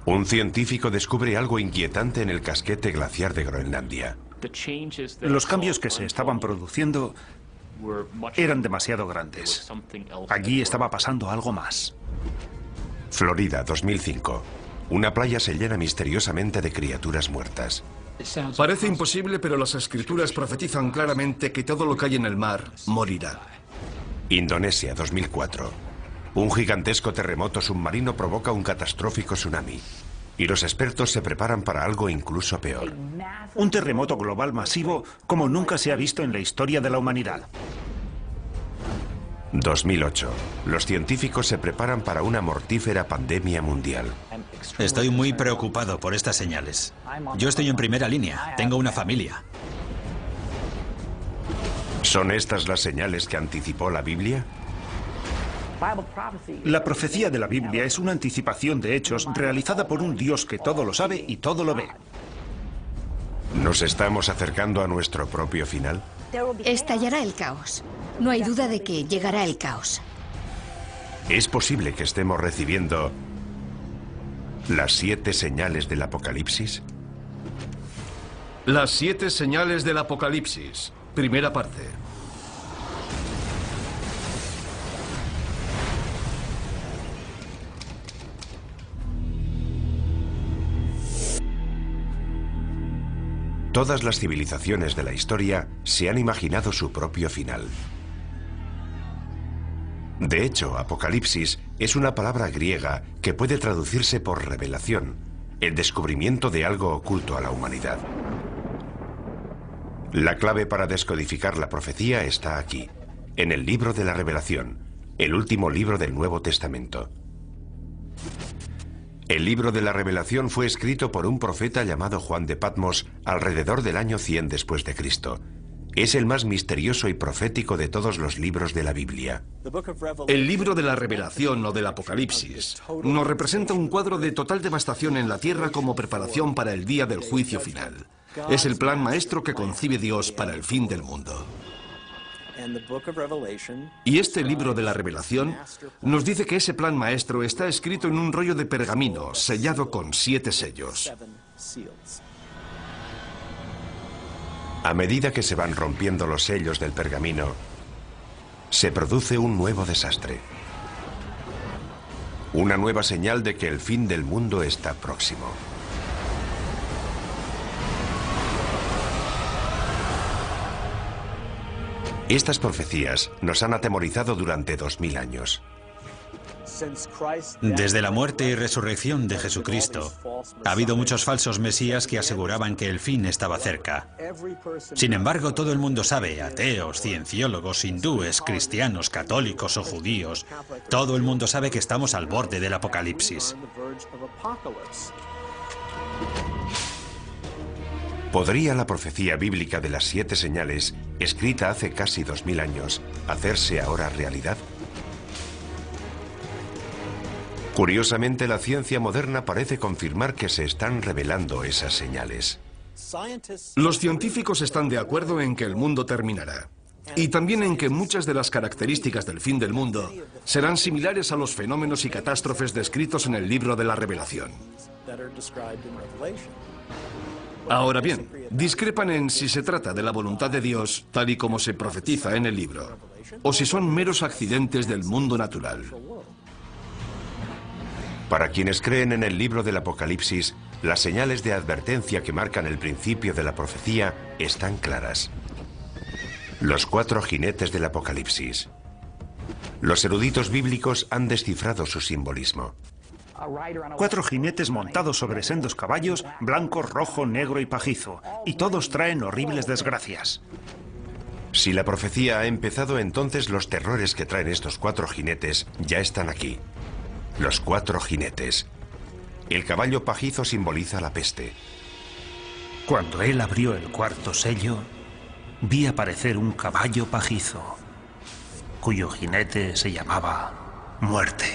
Un científico descubre algo inquietante en el casquete glaciar de Groenlandia. Los cambios que se estaban produciendo eran demasiado grandes. Allí estaba pasando algo más. Florida, 2005. Una playa se llena misteriosamente de criaturas muertas. Parece imposible, pero las escrituras profetizan claramente que todo lo que hay en el mar morirá. Indonesia, 2004. Un gigantesco terremoto submarino provoca un catastrófico tsunami. Y los expertos se preparan para algo incluso peor. Un terremoto global masivo como nunca se ha visto en la historia de la humanidad. 2008. Los científicos se preparan para una mortífera pandemia mundial. Estoy muy preocupado por estas señales. Yo estoy en primera línea, tengo una familia. ¿Son estas las señales que anticipó la Biblia? La profecía de la Biblia es una anticipación de hechos realizada por un Dios que todo lo sabe y todo lo ve. ¿Nos estamos acercando a nuestro propio final? Estallará el caos. No hay duda de que llegará el caos. ¿Es posible que estemos recibiendo las 7 señales del Apocalipsis? Las 7 señales del Apocalipsis. Primera parte. Todas las civilizaciones de la historia se han imaginado su propio final. De hecho, Apocalipsis es una palabra griega que puede traducirse por revelación, el descubrimiento de algo oculto a la humanidad. La clave para descodificar la profecía está aquí, en el libro de la Revelación, el último libro del Nuevo Testamento. El libro de la Revelación fue escrito por un profeta llamado Juan de Patmos alrededor del año 100 después de Cristo. Es el más misterioso y profético de todos los libros de la Biblia. El libro de la Revelación o del Apocalipsis nos representa un cuadro de total devastación en la tierra como preparación para el día del juicio final. Es el plan maestro que concibe Dios para el fin del mundo. Y este libro de la Revelación nos dice que ese plan maestro está escrito en un rollo de pergamino sellado con 7 sellos. A medida que se van rompiendo los sellos del pergamino, se produce un nuevo desastre. Una nueva señal de que el fin del mundo está próximo. Estas profecías nos han atemorizado durante 2000 años. Desde la muerte y resurrección de Jesucristo, ha habido muchos falsos mesías que aseguraban que el fin estaba cerca. Sin embargo, todo el mundo sabe, ateos, cienciólogos, hindúes, cristianos, católicos o judíos, todo el mundo sabe que estamos al borde del Apocalipsis. ¿Podría la profecía bíblica de las 7 señales, escrita hace casi 2000 años, hacerse ahora realidad? Curiosamente, la ciencia moderna parece confirmar que se están revelando esas señales. Los científicos están de acuerdo en que el mundo terminará. Y también en que muchas de las características del fin del mundo serán similares a los fenómenos y catástrofes descritos en el libro de la Revelación. Ahora bien, discrepan en si se trata de la voluntad de Dios, tal y como se profetiza en el libro, o si son meros accidentes del mundo natural. Para quienes creen en el libro del Apocalipsis, las señales de advertencia que marcan el principio de la profecía están claras. Los 4 jinetes del Apocalipsis. Los eruditos bíblicos han descifrado su simbolismo. 4 jinetes montados sobre sendos caballos, blanco, rojo, negro y pajizo, y todos traen horribles desgracias. Si la profecía ha empezado, entonces los terrores que traen estos 4 jinetes ya están aquí. Los 4 jinetes. El caballo pajizo simboliza la peste. Cuando él abrió el 4º sello, vi aparecer un caballo pajizo, cuyo jinete se llamaba Muerte.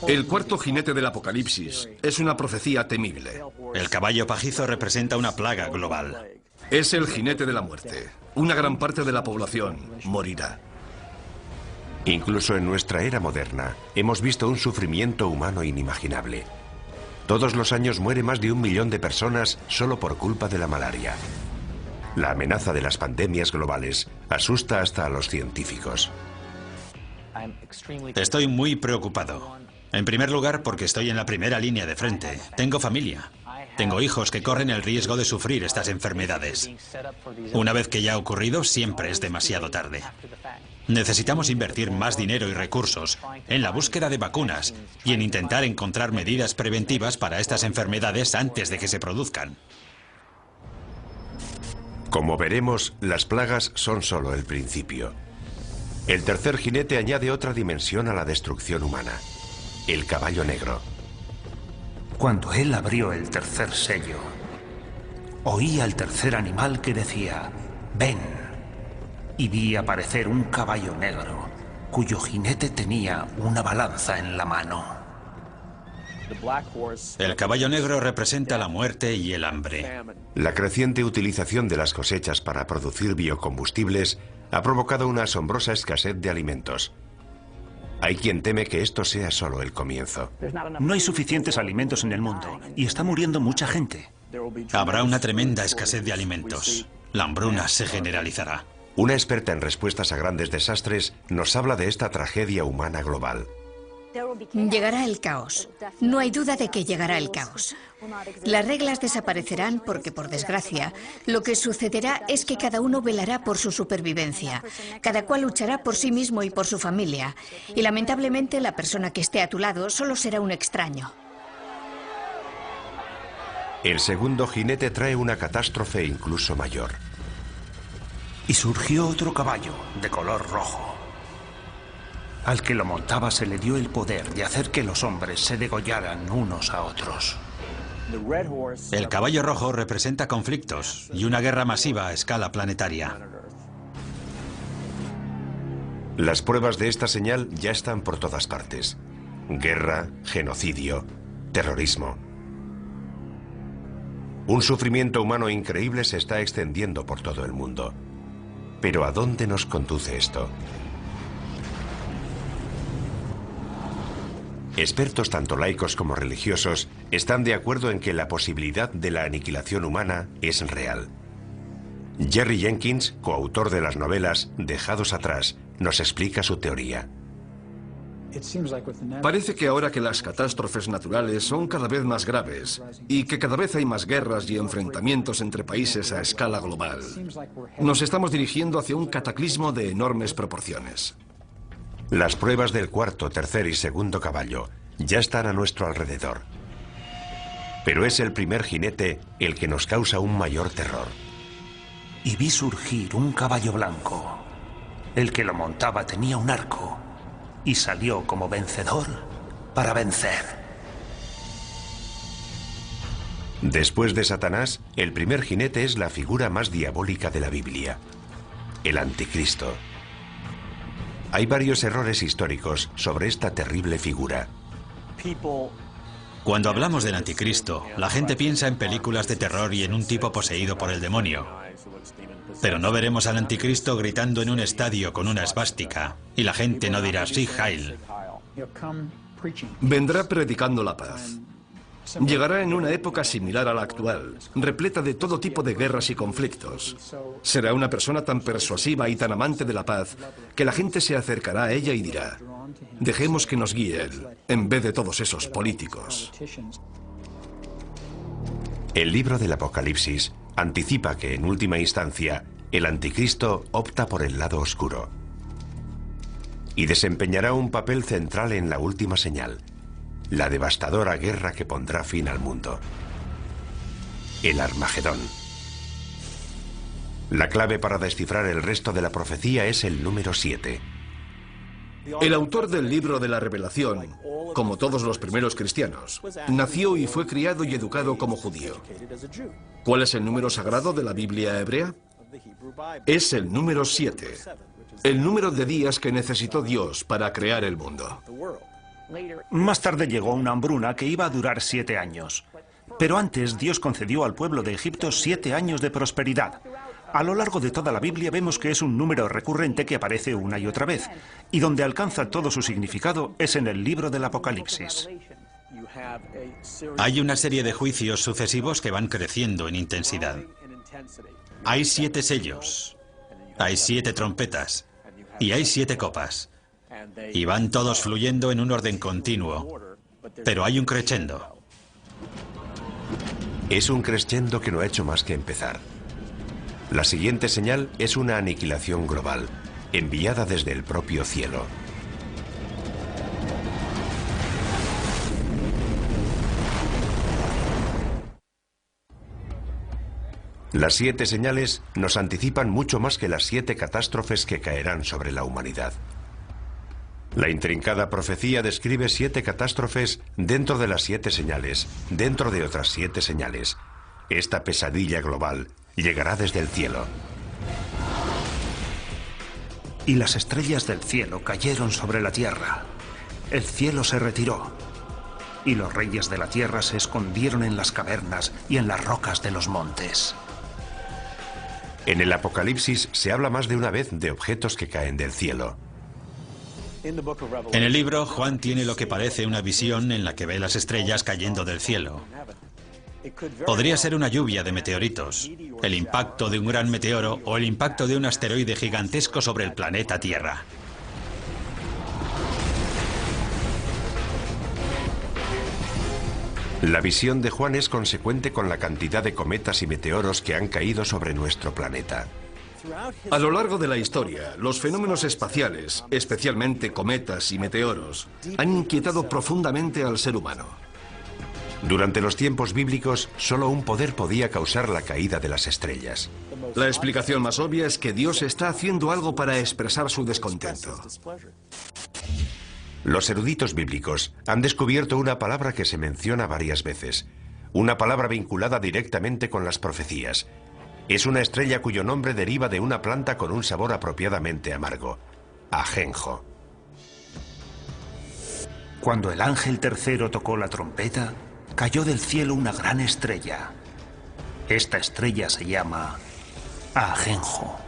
El 4º jinete del Apocalipsis es una profecía temible. El caballo pajizo representa una plaga global. Es el jinete de la muerte. Una gran parte de la población morirá. Incluso en nuestra era moderna, hemos visto un sufrimiento humano inimaginable. Todos los años muere más de 1 millón de personas solo por culpa de la malaria. La amenaza de las pandemias globales asusta hasta a los científicos. Estoy muy preocupado. En primer lugar, porque estoy en la primera línea de frente. Tengo familia. Tengo hijos que corren el riesgo de sufrir estas enfermedades. Una vez que ya ha ocurrido, siempre es demasiado tarde. Necesitamos invertir más dinero y recursos en la búsqueda de vacunas y en intentar encontrar medidas preventivas para estas enfermedades antes de que se produzcan. Como veremos, las plagas son solo el principio. El tercer jinete añade otra dimensión a la destrucción humana: el caballo negro. Cuando él abrió el tercer sello, oí al tercer animal que decía: ven. Y vi aparecer un caballo negro, cuyo jinete tenía una balanza en la mano. El caballo negro representa la muerte y el hambre. La creciente utilización de las cosechas para producir biocombustibles ha provocado una asombrosa escasez de alimentos. Hay quien teme que esto sea solo el comienzo. No hay suficientes alimentos en el mundo y está muriendo mucha gente. Habrá una tremenda escasez de alimentos. La hambruna se generalizará. Una experta en respuestas a grandes desastres nos habla de esta tragedia humana global. Llegará el caos. No hay duda de que llegará el caos. Las reglas desaparecerán porque, por desgracia, lo que sucederá es que cada uno velará por su supervivencia. Cada cual luchará por sí mismo y por su familia. Y lamentablemente la persona que esté a tu lado solo será un extraño. El segundo jinete trae una catástrofe incluso mayor. Y surgió otro caballo de color rojo. Al que lo montaba se le dio el poder de hacer que los hombres se degollaran unos a otros. El caballo rojo representa conflictos y una guerra masiva a escala planetaria. Las pruebas de esta señal ya están por todas partes. Guerra, genocidio, terrorismo. Un sufrimiento humano increíble se está extendiendo por todo el mundo. Pero ¿a dónde nos conduce esto? Expertos tanto laicos como religiosos están de acuerdo en que la posibilidad de la aniquilación humana es real. Jerry Jenkins, coautor de las novelas Dejados atrás, nos explica su teoría. Parece que ahora que las catástrofes naturales son cada vez más graves y que cada vez hay más guerras y enfrentamientos entre países a escala global, nos estamos dirigiendo hacia un cataclismo de enormes proporciones. Las pruebas del cuarto, tercer y segundo caballo ya están a nuestro alrededor. Pero es el primer jinete el que nos causa un mayor terror. Y vi surgir un caballo blanco. El que lo montaba tenía un arco y salió como vencedor para vencer. Después de Satanás, el primer jinete es la figura más diabólica de la Biblia: el Anticristo. Hay varios errores históricos sobre esta terrible figura. Cuando hablamos del Anticristo, la gente piensa en películas de terror y en un tipo poseído por el demonio. Pero no veremos al Anticristo gritando en un estadio con una esvástica, y la gente no dirá sí, Heil. Vendrá predicando la paz. Llegará en una época similar a la actual, repleta de todo tipo de guerras y conflictos. Será una persona tan persuasiva y tan amante de la paz que la gente se acercará a ella y dirá: dejemos que nos guíe él, en vez de todos esos políticos. El libro del Apocalipsis anticipa que, en última instancia, el Anticristo opta por el lado oscuro y desempeñará un papel central en la última señal: la devastadora guerra que pondrá fin al mundo. El Armagedón. La clave para descifrar el resto de la profecía es el número 7. El autor del libro de la Revelación, como todos los primeros cristianos, nació y fue criado y educado como judío. ¿Cuál es el número sagrado de la Biblia hebrea? Es el número 7, el número de días que necesitó Dios para crear el mundo. Más tarde llegó una hambruna que iba a durar 7 años. Pero antes Dios concedió al pueblo de Egipto 7 años de prosperidad. A lo largo de toda la Biblia vemos que es un número recurrente que aparece una y otra vez, y donde alcanza todo su significado es en el libro del Apocalipsis. Hay una serie de juicios sucesivos que van creciendo en intensidad. Hay 7 sellos, hay 7 trompetas y hay 7 copas. Y van todos fluyendo en un orden continuo, pero hay un crescendo. Es un crescendo que no ha hecho más que empezar. La siguiente señal es una aniquilación global, enviada desde el propio cielo. Las 7 señales nos anticipan mucho más que las 7 catástrofes que caerán sobre la humanidad. La intrincada profecía describe 7 catástrofes dentro de las 7 señales, dentro de otras 7 señales. Esta pesadilla global llegará desde el cielo. Y las estrellas del cielo cayeron sobre la tierra. El cielo se retiró. Y los reyes de la tierra se escondieron en las cavernas y en las rocas de los montes. En el Apocalipsis se habla más de una vez de objetos que caen del cielo. En el libro, Juan tiene lo que parece una visión en la que ve las estrellas cayendo del cielo. Podría ser una lluvia de meteoritos, el impacto de un gran meteoro o el impacto de un asteroide gigantesco sobre el planeta Tierra. La visión de Juan es consecuente con la cantidad de cometas y meteoros que han caído sobre nuestro planeta. A lo largo de la historia, los fenómenos espaciales, especialmente cometas y meteoros, han inquietado profundamente al ser humano. Durante los tiempos bíblicos, solo un poder podía causar la caída de las estrellas. La explicación más obvia es que Dios está haciendo algo para expresar su descontento. Los eruditos bíblicos han descubierto una palabra que se menciona varias veces, una palabra vinculada directamente con las profecías. Es una estrella cuyo nombre deriva de una planta con un sabor apropiadamente amargo, ajenjo. Cuando el ángel tercero tocó la trompeta, cayó del cielo una gran estrella. Esta estrella se llama ajenjo.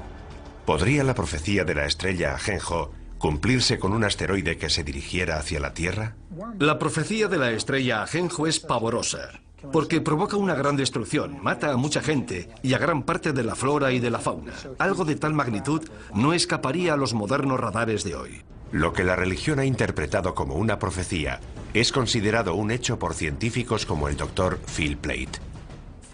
¿Podría la profecía de la estrella ajenjo cumplirse con un asteroide que se dirigiera hacia la Tierra? La profecía de la estrella ajenjo es pavorosa, porque provoca una gran destrucción, mata a mucha gente y a gran parte de la flora y de la fauna. Algo de tal magnitud no escaparía a los modernos radares de hoy. Lo que la religión ha interpretado como una profecía es considerado un hecho por científicos como el Dr. Phil Plait.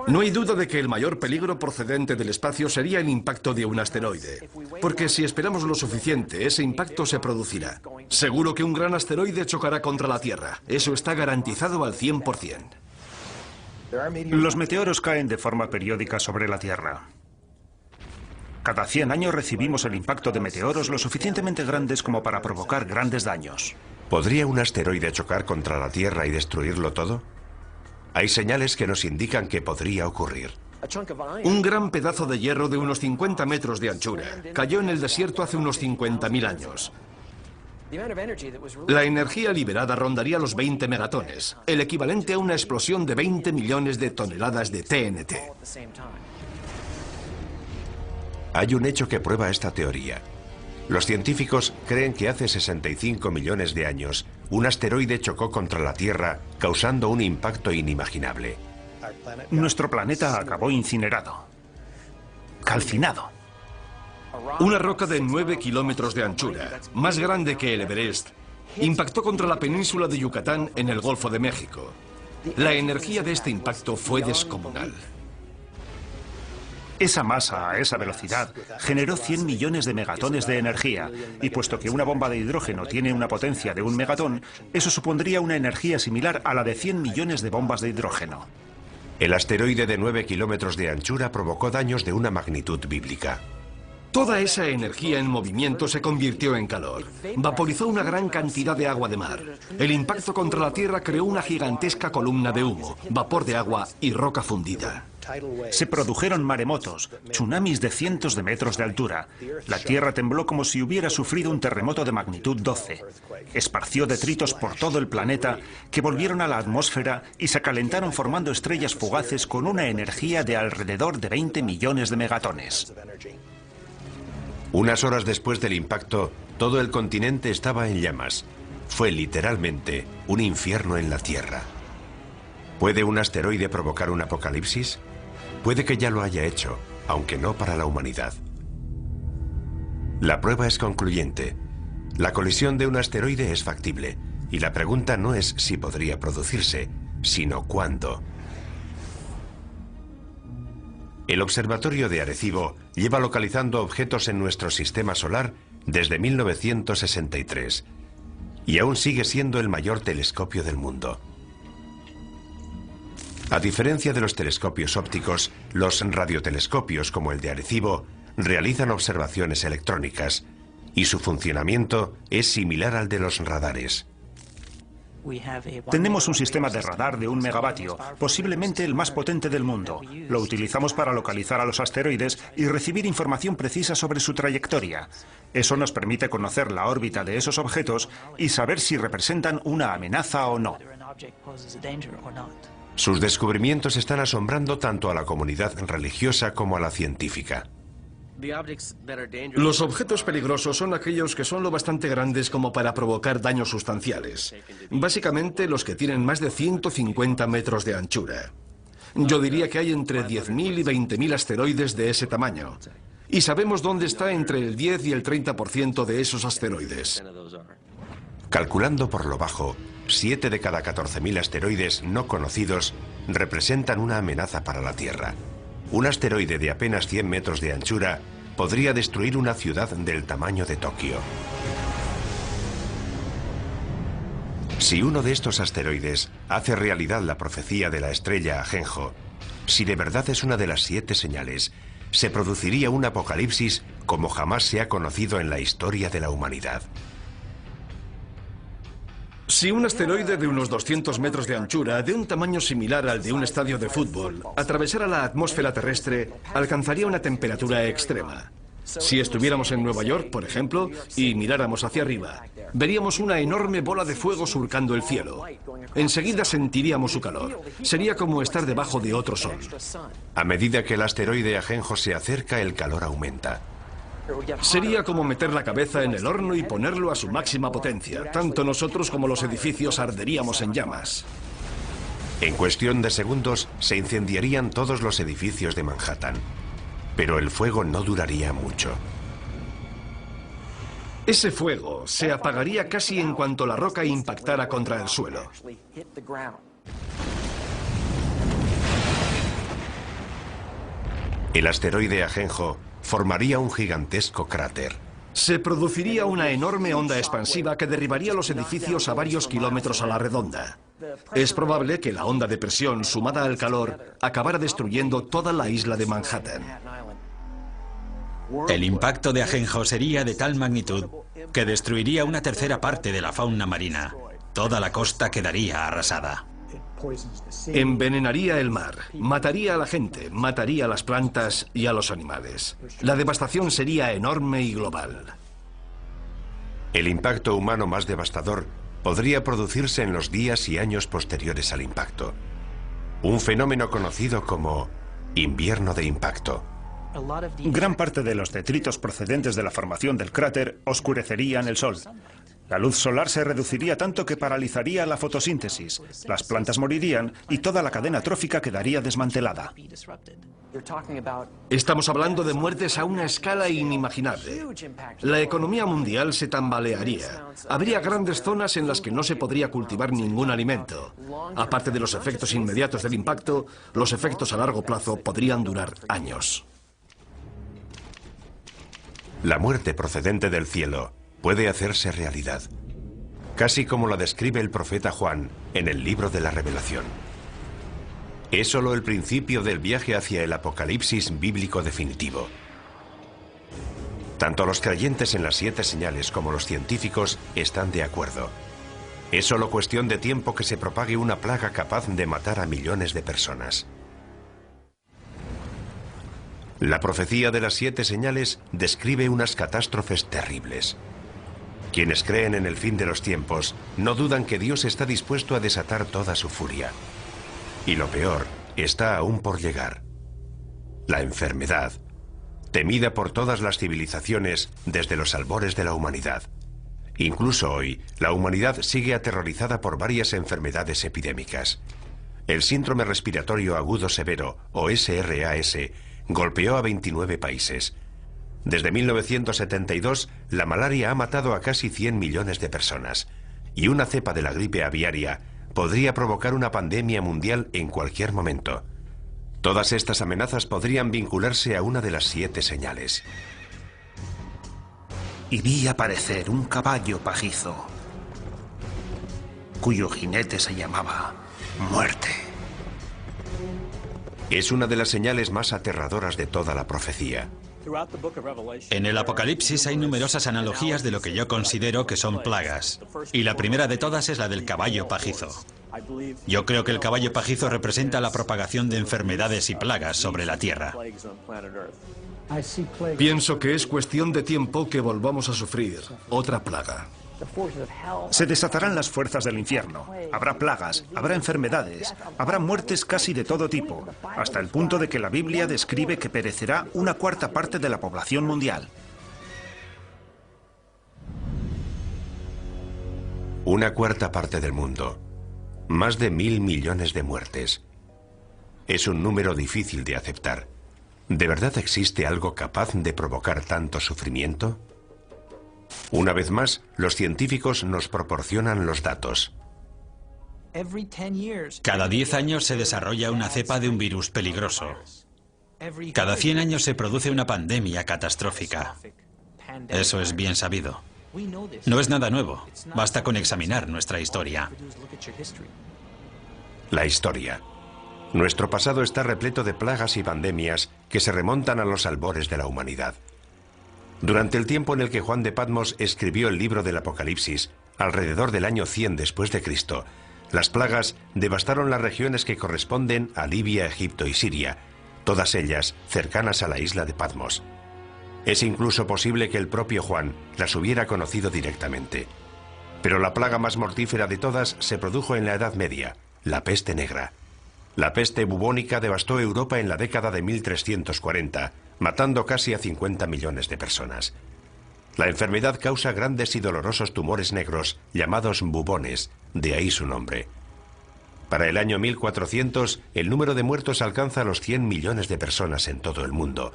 No hay duda de que el mayor peligro procedente del espacio sería el impacto de un asteroide, porque si esperamos lo suficiente, ese impacto se producirá. Seguro que un gran asteroide chocará contra la Tierra. Eso está garantizado al 100%. Los meteoros caen de forma periódica sobre la Tierra. Cada 100 años recibimos el impacto de meteoros lo suficientemente grandes como para provocar grandes daños. ¿Podría un asteroide chocar contra la Tierra y destruirlo todo? Hay señales que nos indican que podría ocurrir. Un gran pedazo de hierro de unos 50 metros de anchura cayó en el desierto hace unos 50.000 años. La energía liberada rondaría los 20 megatones, el equivalente a una explosión de 20 millones de toneladas de TNT. Hay un hecho que prueba esta teoría. Los científicos creen que hace 65 millones de años, un asteroide chocó contra la Tierra, causando un impacto inimaginable. Nuestro planeta acabó incinerado, calcinado. Una roca de 9 kilómetros de anchura, más grande que el Everest, impactó contra la península de Yucatán en el Golfo de México. La energía de este impacto fue descomunal. Esa masa, a esa velocidad, generó 100 millones de megatones de energía, y puesto que una bomba de hidrógeno tiene una potencia de 1 megatón, eso supondría una energía similar a la de 100 millones de bombas de hidrógeno. El asteroide de 9 kilómetros de anchura provocó daños de una magnitud bíblica. Toda esa energía en movimiento se convirtió en calor. Vaporizó una gran cantidad de agua de mar. El impacto contra la Tierra creó una gigantesca columna de humo, vapor de agua y roca fundida. Se produjeron maremotos, tsunamis de cientos de metros de altura. La Tierra tembló como si hubiera sufrido un terremoto de magnitud 12. Esparció detritos por todo el planeta que volvieron a la atmósfera y se calentaron formando estrellas fugaces con una energía de alrededor de 20 millones de megatones. Unas horas después del impacto, todo el continente estaba en llamas. fue literalmente un infierno en la Tierra. ¿Puede un asteroide provocar un apocalipsis? Puede que ya lo haya hecho, aunque no para la humanidad. La prueba es concluyente. La colisión de un asteroide es factible, y la pregunta no es si podría producirse, sino cuándo. El Observatorio de Arecibo lleva localizando objetos en nuestro sistema solar desde 1963, y aún sigue siendo el mayor telescopio del mundo. A diferencia de los telescopios ópticos, los radiotelescopios como el de Arecibo realizan observaciones electrónicas, y su funcionamiento es similar al de los radares. Tenemos un sistema de radar de 1 megavatio, posiblemente el más potente del mundo. Lo utilizamos para localizar a los asteroides y recibir información precisa sobre su trayectoria. Eso nos permite conocer la órbita de esos objetos y saber si representan una amenaza o no. Sus descubrimientos están asombrando tanto a la comunidad religiosa como a la científica. Los objetos peligrosos son aquellos que son lo bastante grandes como para provocar daños sustanciales. Básicamente los que tienen más de 150 metros de anchura. Yo diría que hay entre 10.000 y 20.000 asteroides de ese tamaño. Y sabemos dónde está entre el 10 y el 30% de esos asteroides. Calculando por lo bajo, 7 de cada 14.000 asteroides no conocidos representan una amenaza para la Tierra. Un asteroide de apenas 100 metros de anchura podría destruir una ciudad del tamaño de Tokio. Si uno de estos asteroides hace realidad la profecía de la estrella Ajenjo, si de verdad es una de las 7 señales, se produciría un apocalipsis como jamás se ha conocido en la historia de la humanidad. Si un asteroide de unos 200 metros de anchura, de un tamaño similar al de un estadio de fútbol, atravesara la atmósfera terrestre, alcanzaría una temperatura extrema. Si estuviéramos en Nueva York, por ejemplo, y miráramos hacia arriba, veríamos una enorme bola de fuego surcando el cielo. Enseguida sentiríamos su calor. Sería como estar debajo de otro sol. A medida que el asteroide Ajenjo se acerca, el calor aumenta. Sería como meter la cabeza en el horno y ponerlo a su máxima potencia. Tanto nosotros como los edificios arderíamos en llamas. En cuestión de segundos se incendiarían todos los edificios de Manhattan. Pero el fuego no duraría mucho. Ese fuego se apagaría casi en cuanto la roca impactara contra el suelo. El asteroide Ajenjo formaría un gigantesco cráter. Se produciría una enorme onda expansiva que derribaría los edificios a varios kilómetros a la redonda. Es probable que la onda de presión sumada al calor acabara destruyendo toda la isla de Manhattan. El impacto de Ajenjo sería de tal magnitud que destruiría una tercera parte de la fauna marina. Toda la costa quedaría arrasada. Envenenaría el mar, mataría a la gente, mataría a las plantas y a los animales. La devastación sería enorme y global. El impacto humano más devastador podría producirse en los días y años posteriores al impacto. Un fenómeno conocido como invierno de impacto. Gran parte de los detritos procedentes de la formación del cráter oscurecerían el sol. La luz solar se reduciría tanto que paralizaría la fotosíntesis, las plantas morirían y toda la cadena trófica quedaría desmantelada. Estamos hablando de muertes a una escala inimaginable. La economía mundial se tambalearía. Habría grandes zonas en las que no se podría cultivar ningún alimento. Aparte de los efectos inmediatos del impacto, los efectos a largo plazo podrían durar años. La muerte procedente del cielo puede hacerse realidad, casi como la describe el profeta Juan en el libro de la Revelación. Es solo el principio del viaje hacia el apocalipsis bíblico definitivo. Tanto los creyentes en las 7 señales como los científicos están de acuerdo. Es solo cuestión de tiempo que se propague una plaga capaz de matar a millones de personas. La profecía de las 7 señales describe unas catástrofes terribles. Quienes creen en el fin de los tiempos no dudan que Dios está dispuesto a desatar toda su furia. Y lo peor está aún por llegar. La enfermedad, temida por todas las civilizaciones desde los albores de la humanidad. Incluso hoy, la humanidad sigue aterrorizada por varias enfermedades epidémicas. El síndrome respiratorio agudo severo, o SRAS, golpeó a 29 países. Desde 1972, la malaria ha matado a casi 100 millones de personas, y una cepa de la gripe aviaria podría provocar una pandemia mundial en cualquier momento. Todas estas amenazas podrían vincularse a una de las 7 señales. Y vi aparecer un caballo pajizo, cuyo jinete se llamaba Muerte. Es una de las señales más aterradoras de toda la profecía. En el Apocalipsis hay numerosas analogías de lo que yo considero que son plagas, y la primera de todas es la del caballo pajizo. Yo creo que el caballo pajizo representa la propagación de enfermedades y plagas sobre la Tierra. Pienso que es cuestión de tiempo que volvamos a sufrir otra plaga. Se desatarán las fuerzas del infierno. Habrá plagas, habrá enfermedades, habrá muertes casi de todo tipo, hasta el punto de que la Biblia describe que perecerá una cuarta parte de la población mundial. Una cuarta parte del mundo. Más de 1.000 millones de muertes. Es un número difícil de aceptar. ¿De verdad existe algo capaz de provocar tanto sufrimiento? Una vez más, los científicos nos proporcionan los datos. Cada 10 años se desarrolla una cepa de un virus peligroso. Cada 100 años se produce una pandemia catastrófica. Eso es bien sabido. No es nada nuevo. Basta con examinar nuestra historia. La historia. Nuestro pasado está repleto de plagas y pandemias que se remontan a los albores de la humanidad. Durante el tiempo en el que Juan de Patmos escribió el libro del Apocalipsis, alrededor del año 100 después de Cristo, las plagas devastaron las regiones que corresponden a Libia, Egipto y Siria, todas ellas cercanas a la isla de Patmos. Es incluso posible que el propio Juan las hubiera conocido directamente. Pero la plaga más mortífera de todas se produjo en la Edad Media, la peste negra. La peste bubónica devastó Europa en la década de 1340, matando casi a 50 millones de personas. La enfermedad causa grandes y dolorosos tumores negros llamados bubones, de ahí su nombre. Para el año 1400, el número de muertos alcanza los 100 millones de personas en todo el mundo,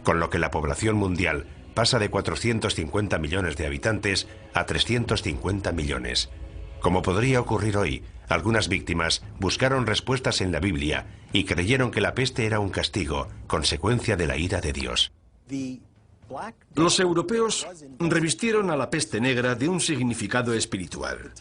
con lo que la población mundial pasa de 450 millones de habitantes a 350 millones. Como podría ocurrir hoy, algunas víctimas buscaron respuestas en la Biblia y creyeron que la peste era un castigo, consecuencia de la ira de Dios. Los europeos revistieron a la peste negra de un significado espiritual.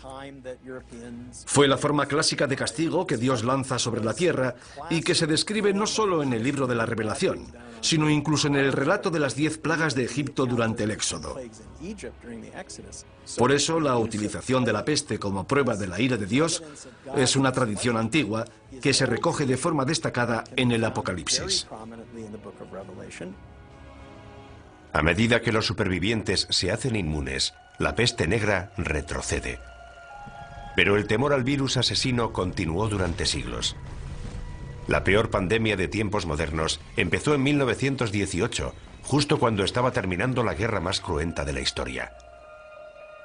Fue la forma clásica de castigo que Dios lanza sobre la tierra y que se describe no solo en el libro de la Revelación, sino incluso en el relato de las 10 plagas de Egipto durante el Éxodo. Por eso, la utilización de la peste como prueba de la ira de Dios es una tradición antigua que se recoge de forma destacada en el Apocalipsis. A medida que los supervivientes se hacen inmunes, la peste negra retrocede. Pero el temor al virus asesino continuó durante siglos. La peor pandemia de tiempos modernos empezó en 1918, justo cuando estaba terminando la guerra más cruenta de la historia.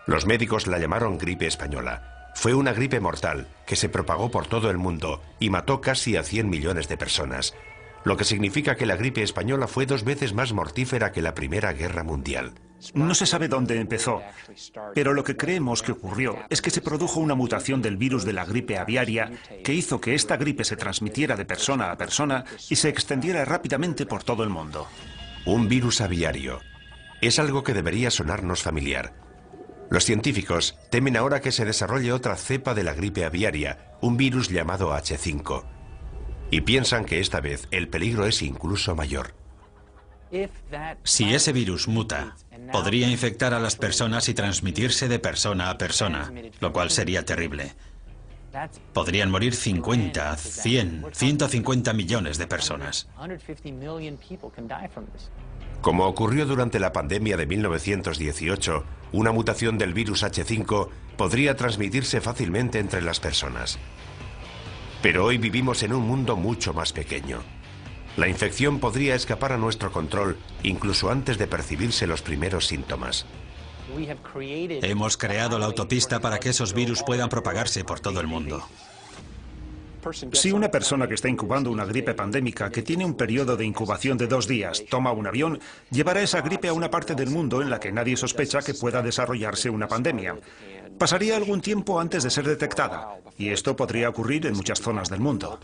Los médicos la llamaron gripe española. Fue una gripe mortal que se propagó por todo el mundo y mató casi a 100 millones de personas, lo que significa que la gripe española fue 2 veces más mortífera que la Primera Guerra Mundial. No se sabe dónde empezó, pero lo que creemos que ocurrió es que se produjo una mutación del virus de la gripe aviaria que hizo que esta gripe se transmitiera de persona a persona y se extendiera rápidamente por todo el mundo. Un virus aviario. Es algo que debería sonarnos familiar. Los científicos temen ahora que se desarrolle otra cepa de la gripe aviaria, un virus llamado H5. Y piensan que esta vez el peligro es incluso mayor. Si ese virus muta, podría infectar a las personas y transmitirse de persona a persona, lo cual sería terrible. Podrían morir 50, 100, 150 millones de personas. Como ocurrió durante la pandemia de 1918, una mutación del virus H5 podría transmitirse fácilmente entre las personas. Pero hoy vivimos en un mundo mucho más pequeño. La infección podría escapar a nuestro control incluso antes de percibirse los primeros síntomas. Hemos creado la autopista para que esos virus puedan propagarse por todo el mundo. Si una persona que está incubando una gripe pandémica, que tiene un periodo de incubación de 2 días, toma un avión, llevará esa gripe a una parte del mundo en la que nadie sospecha que pueda desarrollarse una pandemia. Pasaría algún tiempo antes de ser detectada, y esto podría ocurrir en muchas zonas del mundo.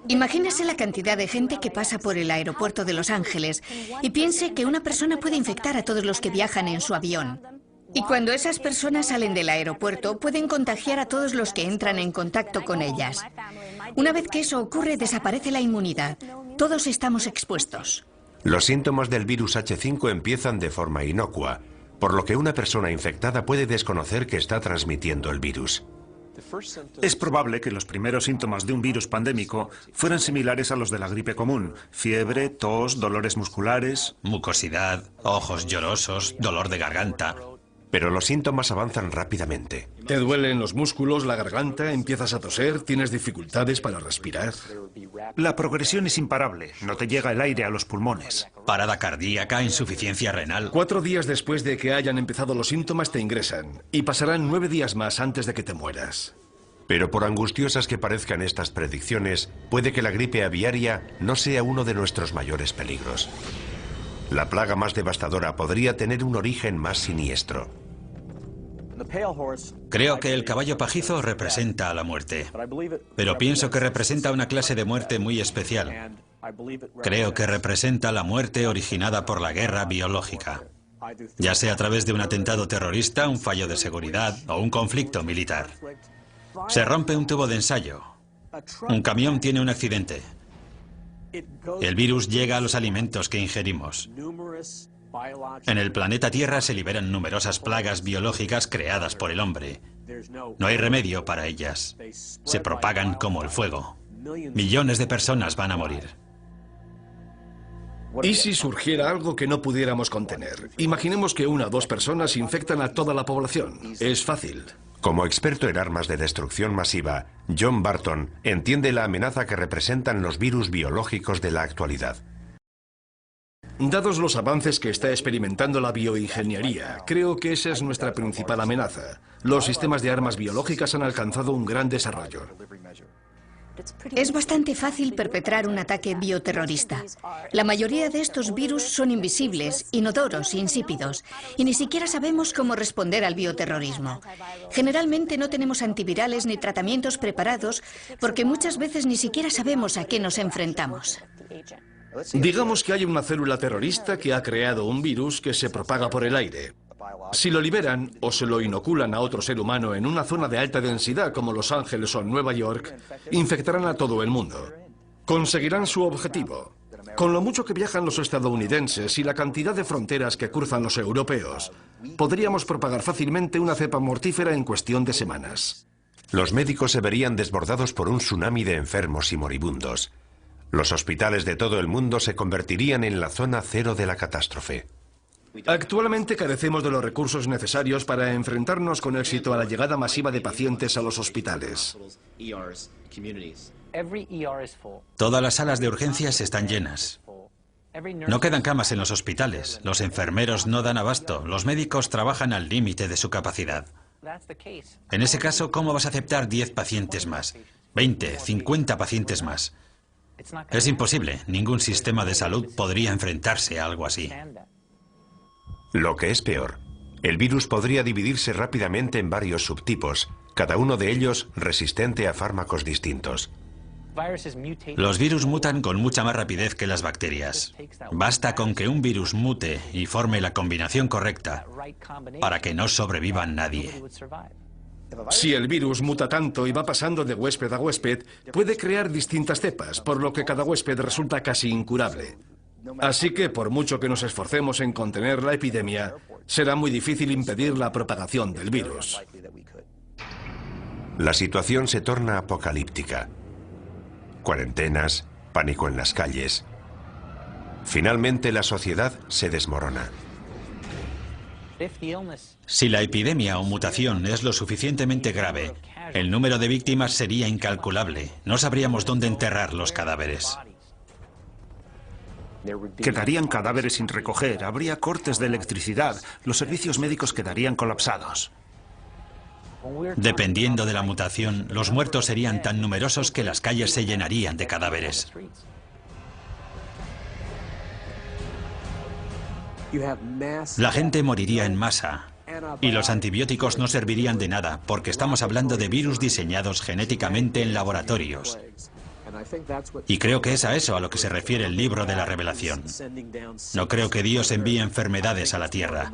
Imagínese la cantidad de gente que pasa por el aeropuerto de Los Ángeles y piense que una persona puede infectar a todos los que viajan en su avión. Y cuando esas personas salen del aeropuerto, pueden contagiar a todos los que entran en contacto con ellas. Una vez que eso ocurre, desaparece la inmunidad. Todos estamos expuestos. Los síntomas del virus H5 empiezan de forma inocua, por lo que una persona infectada puede desconocer que está transmitiendo el virus. Es probable que los primeros síntomas de un virus pandémico fueran similares a los de la gripe común: fiebre, tos, dolores musculares. Mucosidad, ojos llorosos, dolor de garganta. Pero los síntomas avanzan rápidamente. Te duelen los músculos, la garganta, empiezas a toser, tienes dificultades para respirar. La progresión es imparable, no te llega el aire a los pulmones. Parada cardíaca, insuficiencia renal. 4 días después de que hayan empezado los síntomas te ingresan y pasarán 9 días más antes de que te mueras. Pero por angustiosas que parezcan estas predicciones, puede que la gripe aviaria no sea uno de nuestros mayores peligros. La plaga más devastadora podría tener un origen más siniestro. Creo que el caballo pajizo representa a la muerte, pero pienso que representa una clase de muerte muy especial. Creo que representa la muerte originada por la guerra biológica, ya sea a través de un atentado terrorista, un fallo de seguridad o un conflicto militar. Se rompe un tubo de ensayo, un camión tiene un accidente, el virus llega a los alimentos que ingerimos. En el planeta Tierra se liberan numerosas plagas biológicas creadas por el hombre. No hay remedio para ellas. Se propagan como el fuego. Millones de personas van a morir. ¿Y si surgiera algo que no pudiéramos contener? Imaginemos que 1 o 2 personas infectan a toda la población. Es fácil. Como experto en armas de destrucción masiva, John Barton entiende la amenaza que representan los virus biológicos de la actualidad. Dados los avances que está experimentando la bioingeniería, creo que esa es nuestra principal amenaza. Los sistemas de armas biológicas han alcanzado un gran desarrollo. Es bastante fácil perpetrar un ataque bioterrorista. La mayoría de estos virus son invisibles, inodoros, insípidos, y ni siquiera sabemos cómo responder al bioterrorismo. Generalmente no tenemos antivirales ni tratamientos preparados porque muchas veces ni siquiera sabemos a qué nos enfrentamos. Digamos que hay una célula terrorista que ha creado un virus que se propaga por el aire. Si lo liberan o se lo inoculan a otro ser humano en una zona de alta densidad como Los Ángeles o Nueva York, infectarán a todo el mundo. Conseguirán su objetivo. Con lo mucho que viajan los estadounidenses y la cantidad de fronteras que cruzan los europeos, podríamos propagar fácilmente una cepa mortífera en cuestión de semanas. Los médicos se verían desbordados por un tsunami de enfermos y moribundos. Los hospitales de todo el mundo se convertirían en la zona cero de la catástrofe. Actualmente carecemos de los recursos necesarios para enfrentarnos con éxito a la llegada masiva de pacientes a los hospitales. Todas las salas de urgencias están llenas. No quedan camas en los hospitales, los enfermeros no dan abasto, los médicos trabajan al límite de su capacidad. En ese caso, ¿cómo vas a aceptar 10 pacientes más? 20, 50 pacientes más. Es imposible, ningún sistema de salud podría enfrentarse a algo así. Lo que es peor, el virus podría dividirse rápidamente en varios subtipos, cada uno de ellos resistente a fármacos distintos. Los virus mutan con mucha más rapidez que las bacterias. Basta con que un virus mute y forme la combinación correcta para que no sobreviva nadie. Si el virus muta tanto y va pasando de huésped a huésped, puede crear distintas cepas, por lo que cada huésped resulta casi incurable. Así que, por mucho que nos esforcemos en contener la epidemia, será muy difícil impedir la propagación del virus. La situación se torna apocalíptica. Cuarentenas, pánico en las calles. Finalmente, la sociedad se desmorona. Si la epidemia o mutación es lo suficientemente grave, el número de víctimas sería incalculable. No sabríamos dónde enterrar los cadáveres. Quedarían cadáveres sin recoger, habría cortes de electricidad, los servicios médicos quedarían colapsados. Dependiendo de la mutación, los muertos serían tan numerosos que las calles se llenarían de cadáveres. La gente moriría en masa y los antibióticos no servirían de nada porque estamos hablando de virus diseñados genéticamente en laboratorios. Y creo que es a eso a lo que se refiere el libro de la Revelación. No creo que Dios envíe enfermedades a la tierra.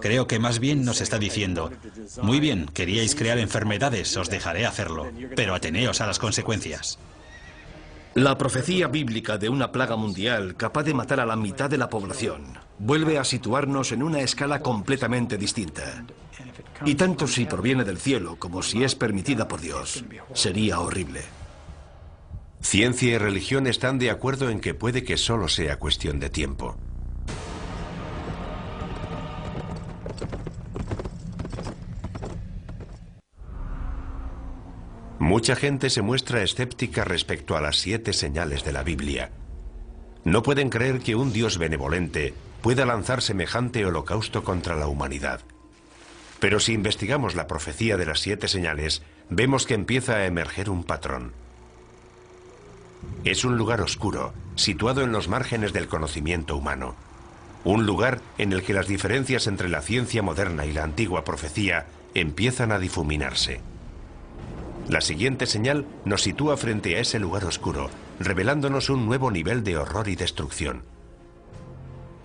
Creo que más bien nos está diciendo, muy bien, queríais crear enfermedades, os dejaré hacerlo, pero ateneos a las consecuencias. La profecía bíblica de una plaga mundial capaz de matar a la mitad de la población vuelve a situarnos en una escala completamente distinta. Y tanto si proviene del cielo como si es permitida por Dios, sería horrible. Ciencia y religión están de acuerdo en que puede que solo sea cuestión de tiempo. Mucha gente se muestra escéptica respecto a las 7 señales de la Biblia. No pueden creer que un Dios benevolente pueda lanzar semejante holocausto contra la humanidad. Pero si investigamos la profecía de las 7 señales, vemos que empieza a emerger un patrón. Es un lugar oscuro, situado en los márgenes del conocimiento humano. Un lugar en el que las diferencias entre la ciencia moderna y la antigua profecía empiezan a difuminarse. La siguiente señal nos sitúa frente a ese lugar oscuro, revelándonos un nuevo nivel de horror y destrucción.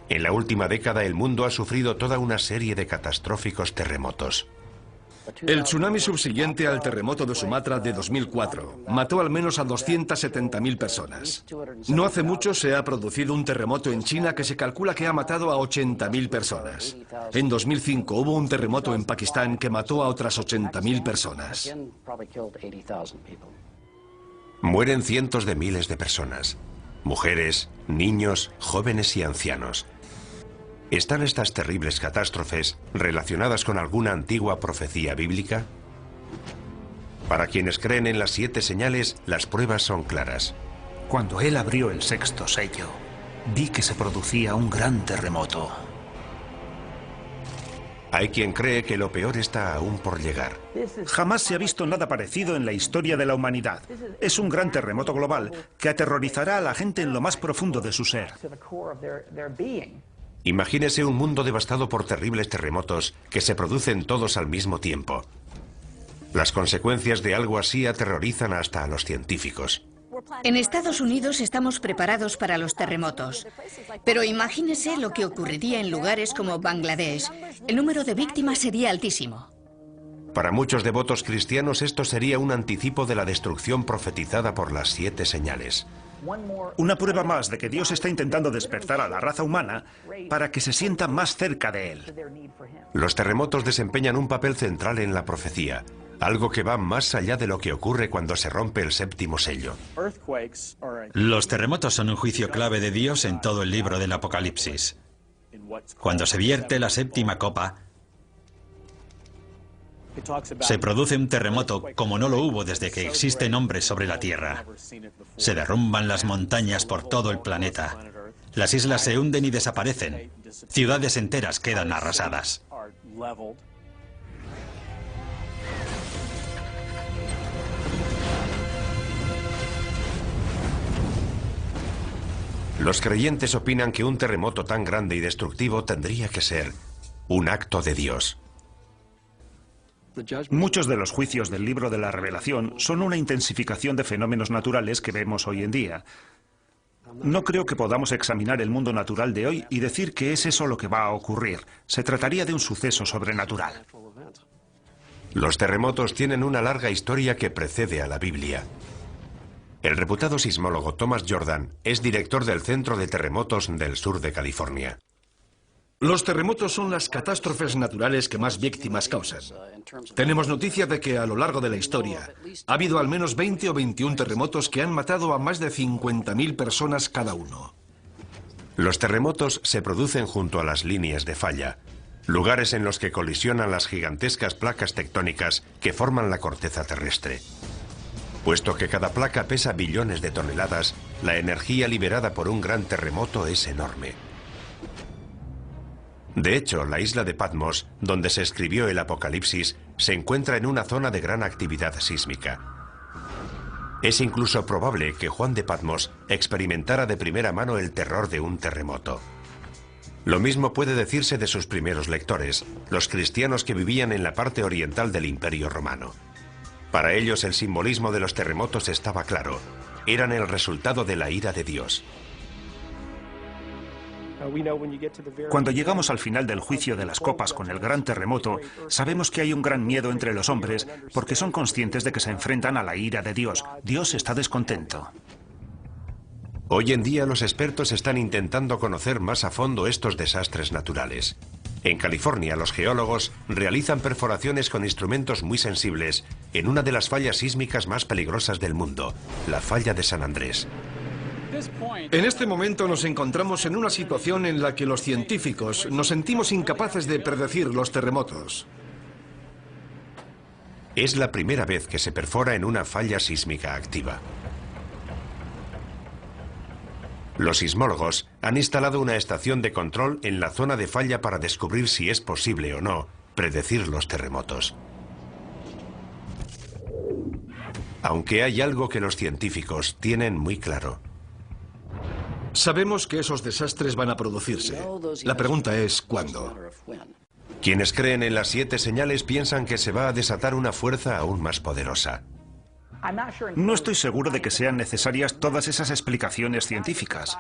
En la última década el mundo ha sufrido toda una serie de catastróficos terremotos. El tsunami subsiguiente al terremoto de Sumatra de 2004 mató al menos a 270.000 personas. No hace mucho se ha producido un terremoto en China que se calcula que ha matado a 80.000 personas. En 2005 hubo un terremoto en Pakistán que mató a otras 80.000 personas. Mueren cientos de miles de personas. Mujeres, niños, jóvenes y ancianos. ¿Están estas terribles catástrofes relacionadas con alguna antigua profecía bíblica? Para quienes creen en las 7 señales, las pruebas son claras. Cuando él abrió el 6º sello, vi que se producía un gran terremoto. Hay quien cree que lo peor está aún por llegar. Jamás se ha visto nada parecido en la historia de la humanidad. Es un gran terremoto global que aterrorizará a la gente en lo más profundo de su ser. Imagínese un mundo devastado por terribles terremotos que se producen todos al mismo tiempo. Las consecuencias de algo así aterrorizan hasta a los científicos. En Estados Unidos estamos preparados para los terremotos. Pero imagínese lo que ocurriría en lugares como Bangladesh. El número de víctimas sería altísimo. Para muchos devotos cristianos esto sería un anticipo de la destrucción profetizada por las 7 señales. Una prueba más de que Dios está intentando despertar a la raza humana para que se sienta más cerca de Él. Los terremotos desempeñan un papel central en la profecía, algo que va más allá de lo que ocurre cuando se rompe el 7º sello. Los terremotos son un juicio clave de Dios en todo el libro del Apocalipsis. Cuando se vierte la 7ª copa, se produce un terremoto como no lo hubo desde que existen hombres sobre la Tierra. Se derrumban las montañas por todo el planeta. Las islas se hunden y desaparecen. Ciudades enteras quedan arrasadas. Los creyentes opinan que un terremoto tan grande y destructivo tendría que ser un acto de Dios. Muchos de los juicios del libro de la Revelación son una intensificación de fenómenos naturales que vemos hoy en día. No creo que podamos examinar el mundo natural de hoy y decir que es eso lo que va a ocurrir. Se trataría de un suceso sobrenatural. Los terremotos tienen una larga historia que precede a la Biblia. El reputado sismólogo Thomas Jordan es director del Centro de Terremotos del sur de California. Los terremotos son las catástrofes naturales que más víctimas causan. Tenemos noticia de que a lo largo de la historia ha habido al menos 20 o 21 terremotos que han matado a más de 50.000 personas cada uno. Los terremotos se producen junto a las líneas de falla, lugares en los que colisionan las gigantescas placas tectónicas que forman la corteza terrestre. Puesto que cada placa pesa billones de toneladas, la energía liberada por un gran terremoto es enorme. De hecho, la isla de Patmos, donde se escribió el Apocalipsis, se encuentra en una zona de gran actividad sísmica. Es incluso probable que Juan de Patmos experimentara de primera mano el terror de un terremoto. Lo mismo puede decirse de sus primeros lectores, los cristianos que vivían en la parte oriental del Imperio Romano. Para ellos el simbolismo de los terremotos estaba claro. Eran el resultado de la ira de Dios. Cuando llegamos al final del juicio de las copas con el gran terremoto, sabemos que hay un gran miedo entre los hombres porque son conscientes de que se enfrentan a la ira de Dios. Dios está descontento. Hoy en día los expertos están intentando conocer más a fondo estos desastres naturales. En California, los geólogos realizan perforaciones con instrumentos muy sensibles en una de las fallas sísmicas más peligrosas del mundo, la falla de San Andrés. En este momento nos encontramos en una situación en la que los científicos nos sentimos incapaces de predecir los terremotos. Es la primera vez que se perfora en una falla sísmica activa. Los sismólogos han instalado una estación de control en la zona de falla para descubrir si es posible o no predecir los terremotos. Aunque hay algo que los científicos tienen muy claro. Sabemos que esos desastres van a producirse. La pregunta es ¿cuándo? Quienes creen en las 7 señales piensan que se va a desatar una fuerza aún más poderosa. No estoy seguro de que sean necesarias todas esas explicaciones científicas.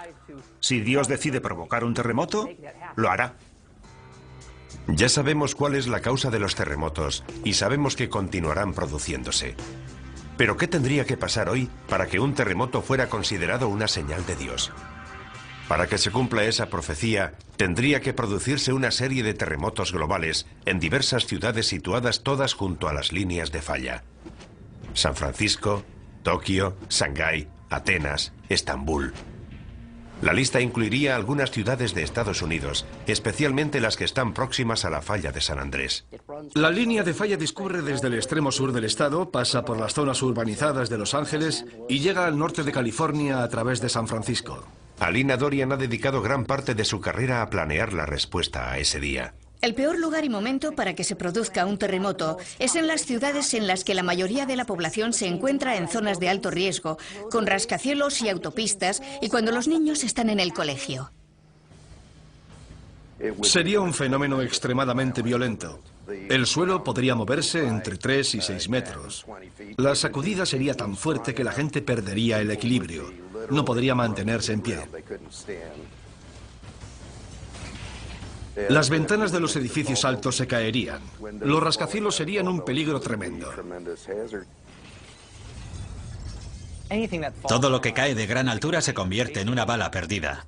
Si Dios decide provocar un terremoto, lo hará. Ya sabemos cuál es la causa de los terremotos y sabemos que continuarán produciéndose. Pero ¿qué tendría que pasar hoy para que un terremoto fuera considerado una señal de Dios? Para que se cumpla esa profecía, tendría que producirse una serie de terremotos globales en diversas ciudades situadas todas junto a las líneas de falla. San Francisco, Tokio, Shanghái, Atenas, Estambul. La lista incluiría algunas ciudades de Estados Unidos, especialmente las que están próximas a la falla de San Andrés. La línea de falla discurre desde el extremo sur del estado, pasa por las zonas urbanizadas de Los Ángeles y llega al norte de California a través de San Francisco. Alina Dorian ha dedicado gran parte de su carrera a planear la respuesta a ese día. El peor lugar y momento para que se produzca un terremoto es en las ciudades en las que la mayoría de la población se encuentra en zonas de alto riesgo, con rascacielos y autopistas, y cuando los niños están en el colegio. Sería un fenómeno extremadamente violento. El suelo podría moverse entre 3 y 6 metros. La sacudida sería tan fuerte que la gente perdería el equilibrio. No podría mantenerse en pie. Las ventanas de los edificios altos se caerían. Los rascacielos serían un peligro tremendo. Todo lo que cae de gran altura se convierte en una bala perdida.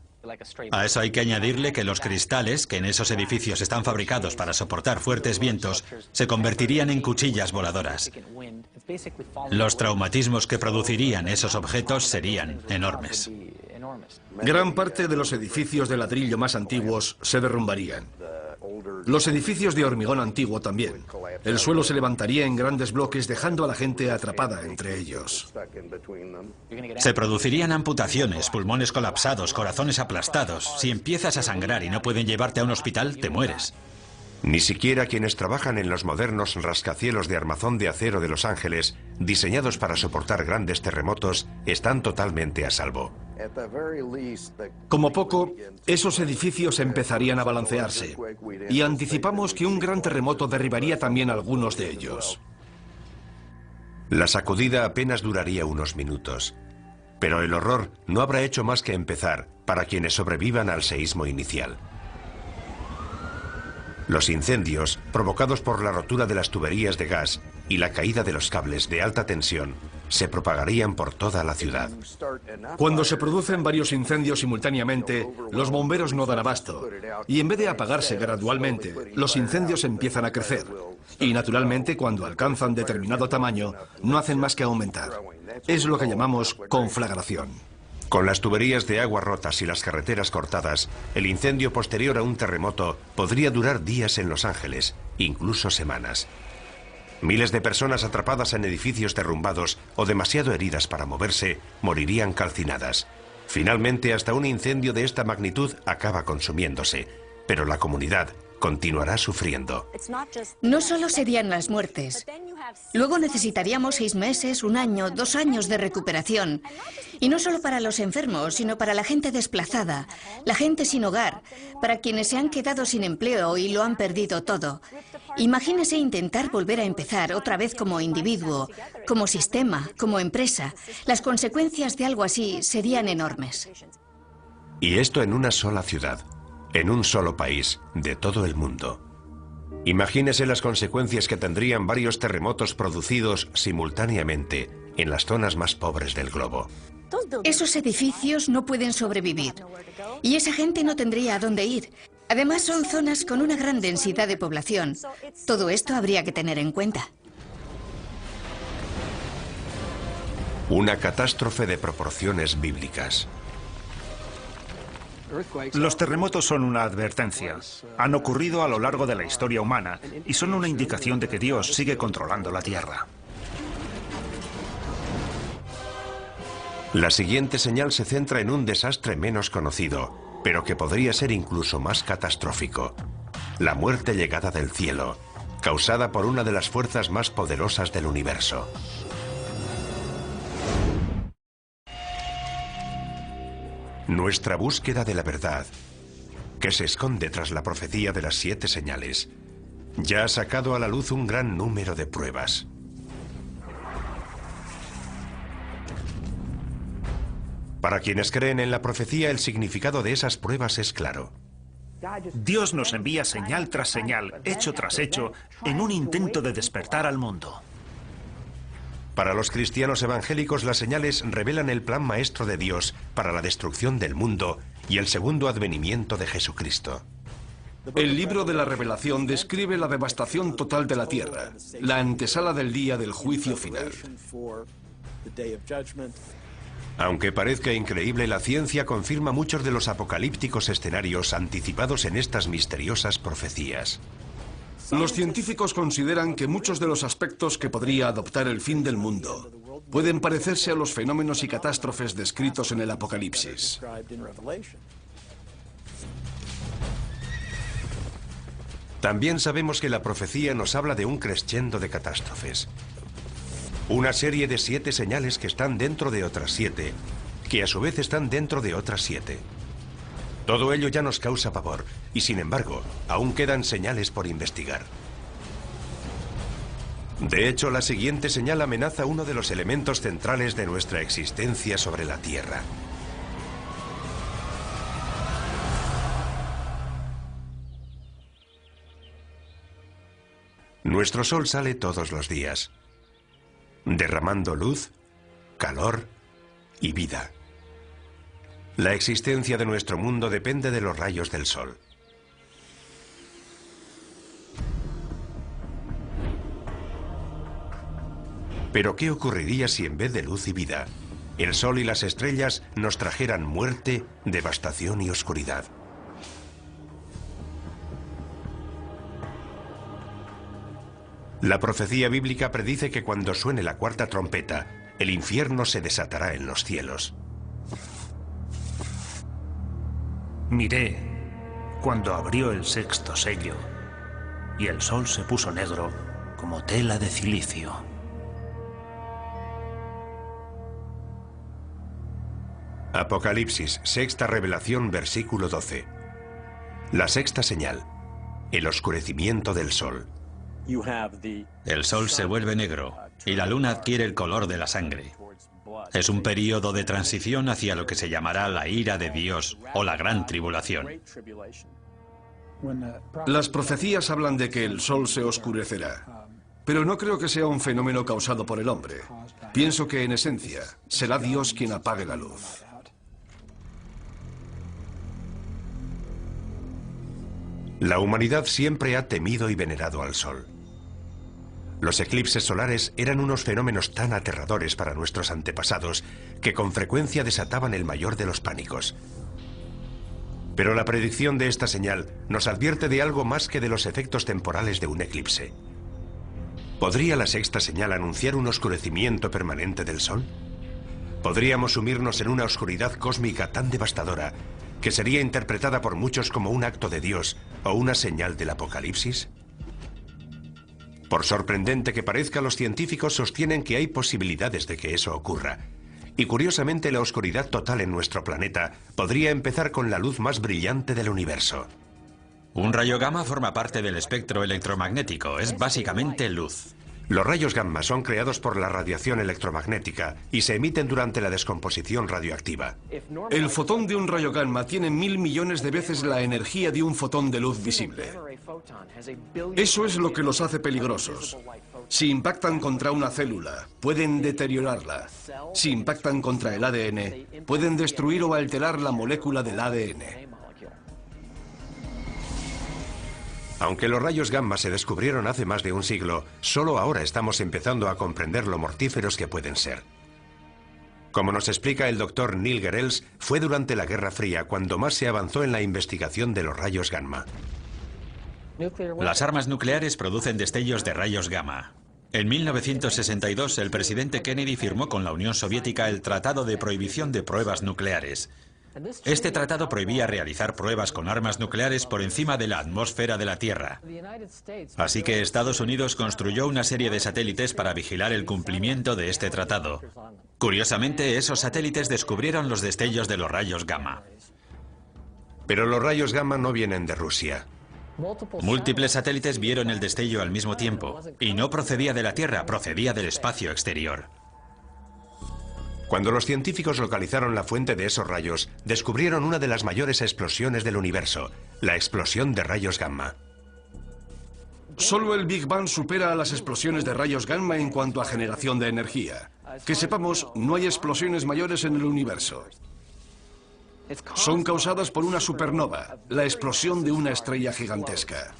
A eso hay que añadirle que los cristales, que en esos edificios están fabricados para soportar fuertes vientos, se convertirían en cuchillas voladoras. Los traumatismos que producirían esos objetos serían enormes. Gran parte de los edificios de ladrillo más antiguos se derrumbarían. Los edificios de hormigón antiguo también. El suelo se levantaría en grandes bloques dejando a la gente atrapada entre ellos. Se producirían amputaciones, pulmones colapsados, corazones aplastados. Si empiezas a sangrar y no pueden llevarte a un hospital, te mueres. Ni siquiera quienes trabajan en los modernos rascacielos de armazón de acero de Los Ángeles, diseñados para soportar grandes terremotos, están totalmente a salvo. Como poco, esos edificios empezarían a balancearse. Y anticipamos que un gran terremoto derribaría también algunos de ellos. La sacudida apenas duraría unos minutos. Pero el horror no habrá hecho más que empezar para quienes sobrevivan al seísmo inicial. Los incendios, provocados por la rotura de las tuberías de gas y la caída de los cables de alta tensión, se propagarían por toda la ciudad. Cuando se producen varios incendios simultáneamente, los bomberos no dan abasto. Y en vez de apagarse gradualmente, los incendios empiezan a crecer. Y naturalmente, cuando alcanzan determinado tamaño, no hacen más que aumentar. Es lo que llamamos conflagración. Con las tuberías de agua rotas y las carreteras cortadas, el incendio posterior a un terremoto podría durar días en Los Ángeles, incluso semanas. Miles de personas atrapadas en edificios derrumbados o demasiado heridas para moverse morirían calcinadas. Finalmente, hasta un incendio de esta magnitud acaba consumiéndose, pero la comunidad continuará sufriendo. No solo serían las muertes. Luego necesitaríamos 6 meses, 1 año, 2 años de recuperación. Y no solo para los enfermos, sino para la gente desplazada, la gente sin hogar, para quienes se han quedado sin empleo y lo han perdido todo. Imagínese intentar volver a empezar otra vez como individuo, como sistema, como empresa. Las consecuencias de algo así serían enormes. Y esto en una sola ciudad, en un solo país, de todo el mundo. Imagínese las consecuencias que tendrían varios terremotos producidos simultáneamente en las zonas más pobres del globo. Esos edificios no pueden sobrevivir. Y esa gente no tendría a dónde ir. Además, son zonas con una gran densidad de población. Todo esto habría que tener en cuenta. Una catástrofe de proporciones bíblicas. Los terremotos son una advertencia. Han ocurrido a lo largo de la historia humana y son una indicación de que Dios sigue controlando la Tierra. La siguiente señal se centra en un desastre menos conocido, pero que podría ser incluso más catastrófico. La muerte llegada del cielo, causada por una de las fuerzas más poderosas del universo. Nuestra búsqueda de la verdad, que se esconde tras la profecía de las 7 señales, ya ha sacado a la luz un gran número de pruebas. Para quienes creen en la profecía, el significado de esas pruebas es claro. Dios nos envía señal tras señal, hecho tras hecho, en un intento de despertar al mundo. Para los cristianos evangélicos, las señales revelan el plan maestro de Dios para la destrucción del mundo y el segundo advenimiento de Jesucristo. El libro de la Revelación describe la devastación total de la tierra, la antesala del día del juicio final. Aunque parezca increíble, la ciencia confirma muchos de los apocalípticos escenarios anticipados en estas misteriosas profecías. Los científicos consideran que muchos de los aspectos que podría adoptar el fin del mundo pueden parecerse a los fenómenos y catástrofes descritos en el Apocalipsis. También sabemos que la profecía nos habla de un crescendo de catástrofes. Una serie de 7 señales que están dentro de otras 7, que a su vez están dentro de otras 7. Todo ello ya nos causa pavor, y sin embargo, aún quedan señales por investigar. De hecho, la siguiente señal amenaza uno de los elementos centrales de nuestra existencia sobre la Tierra. Nuestro sol sale todos los días, derramando luz, calor y vida. La existencia de nuestro mundo depende de los rayos del sol. Pero ¿qué ocurriría si en vez de luz y vida, el sol y las estrellas nos trajeran muerte, devastación y oscuridad? La profecía bíblica predice que cuando suene la 4ª trompeta, el infierno se desatará en los cielos. Miré cuando abrió el 6º sello y el sol se puso negro como tela de cilicio. Apocalipsis, 6ª revelación, versículo 12. La 6ª señal, el oscurecimiento del sol. El sol se vuelve negro y la luna adquiere el color de la sangre. Es un período de transición hacia lo que se llamará la ira de Dios o la gran tribulación. Las profecías hablan de que el sol se oscurecerá, pero no creo que sea un fenómeno causado por el hombre. Pienso que en esencia será Dios quien apague la luz. La humanidad siempre ha temido y venerado al sol. Los eclipses solares eran unos fenómenos tan aterradores para nuestros antepasados que con frecuencia desataban el mayor de los pánicos. Pero la predicción de esta señal nos advierte de algo más que de los efectos temporales de un eclipse. ¿Podría la 6ª señal anunciar un oscurecimiento permanente del sol? Podríamos sumirnos en una oscuridad cósmica tan devastadora que sería interpretada por muchos como un acto de Dios o una señal del apocalipsis. Por sorprendente que parezca, los científicos sostienen que hay posibilidades de que eso ocurra. Y curiosamente, la oscuridad total en nuestro planeta podría empezar con la luz más brillante del universo. Un rayo gamma forma parte del espectro electromagnético, es básicamente luz. Los rayos gamma son creados por la radiación electromagnética y se emiten durante la descomposición radioactiva. El fotón de un rayo gamma tiene 1000 millones de veces la energía de un fotón de luz visible. Eso es lo que los hace peligrosos. Si impactan contra una célula, pueden deteriorarla. Si impactan contra el ADN, pueden destruir o alterar la molécula del ADN. Aunque los rayos gamma se descubrieron hace más de un siglo, solo ahora estamos empezando a comprender lo mortíferos que pueden ser. Como nos explica el doctor Neil Gehrels, fue durante la Guerra Fría cuando más se avanzó en la investigación de los rayos gamma. Las armas nucleares producen destellos de rayos gamma. En 1962, el presidente Kennedy firmó con la Unión Soviética el Tratado de Prohibición de Pruebas Nucleares. Este tratado prohibía realizar pruebas con armas nucleares por encima de la atmósfera de la Tierra. Así que Estados Unidos construyó una serie de satélites para vigilar el cumplimiento de este tratado. Curiosamente, esos satélites descubrieron los destellos de los rayos gamma. Pero los rayos gamma no vienen de Rusia. Múltiples satélites vieron el destello al mismo tiempo, y no procedía de la Tierra, procedía del espacio exterior. Cuando los científicos localizaron la fuente de esos rayos, descubrieron una de las mayores explosiones del universo, la explosión de rayos gamma. Solo el Big Bang supera a las explosiones de rayos gamma en cuanto a generación de energía. Que sepamos, no hay explosiones mayores en el universo. Son causadas por una supernova, la explosión de una estrella gigantesca.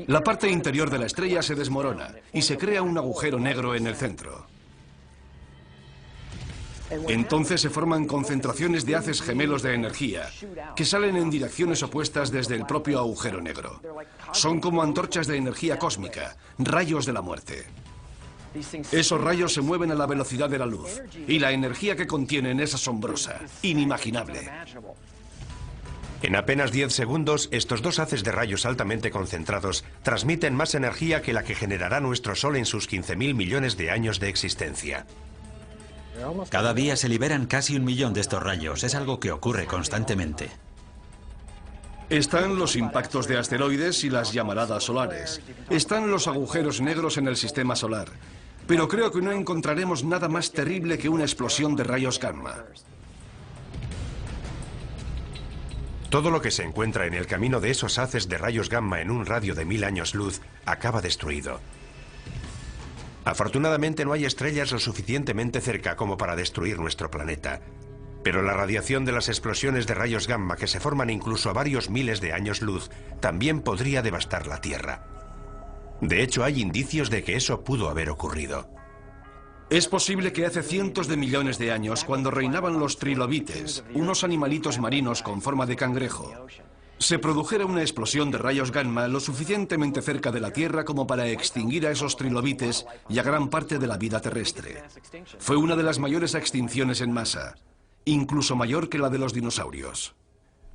La parte interior de la estrella se desmorona y se crea un agujero negro en el centro. Entonces se forman concentraciones de haces gemelos de energía que salen en direcciones opuestas desde el propio agujero negro. Son como antorchas de energía cósmica, rayos de la muerte. Esos rayos se mueven a la velocidad de la luz y la energía que contienen es asombrosa, inimaginable. En apenas 10 segundos, estos dos haces de rayos altamente concentrados transmiten más energía que la que generará nuestro Sol en sus 15.000 millones de años de existencia. Cada día se liberan casi 1 millón de estos rayos. Es algo que ocurre constantemente. Están los impactos de asteroides y las llamaradas solares. Están los agujeros negros en el sistema solar. Pero creo que no encontraremos nada más terrible que una explosión de rayos gamma. Todo lo que se encuentra en el camino de esos haces de rayos gamma en un radio de 1000 años luz acaba destruido. Afortunadamente no hay estrellas lo suficientemente cerca como para destruir nuestro planeta. Pero la radiación de las explosiones de rayos gamma que se forman incluso a varios miles de años luz también podría devastar la Tierra. De hecho, hay indicios de que eso pudo haber ocurrido. Es posible que hace cientos de millones de años, cuando reinaban los trilobites, unos animalitos marinos con forma de cangrejo, se produjera una explosión de rayos gamma lo suficientemente cerca de la Tierra como para extinguir a esos trilobites y a gran parte de la vida terrestre. Fue una de las mayores extinciones en masa, incluso mayor que la de los dinosaurios.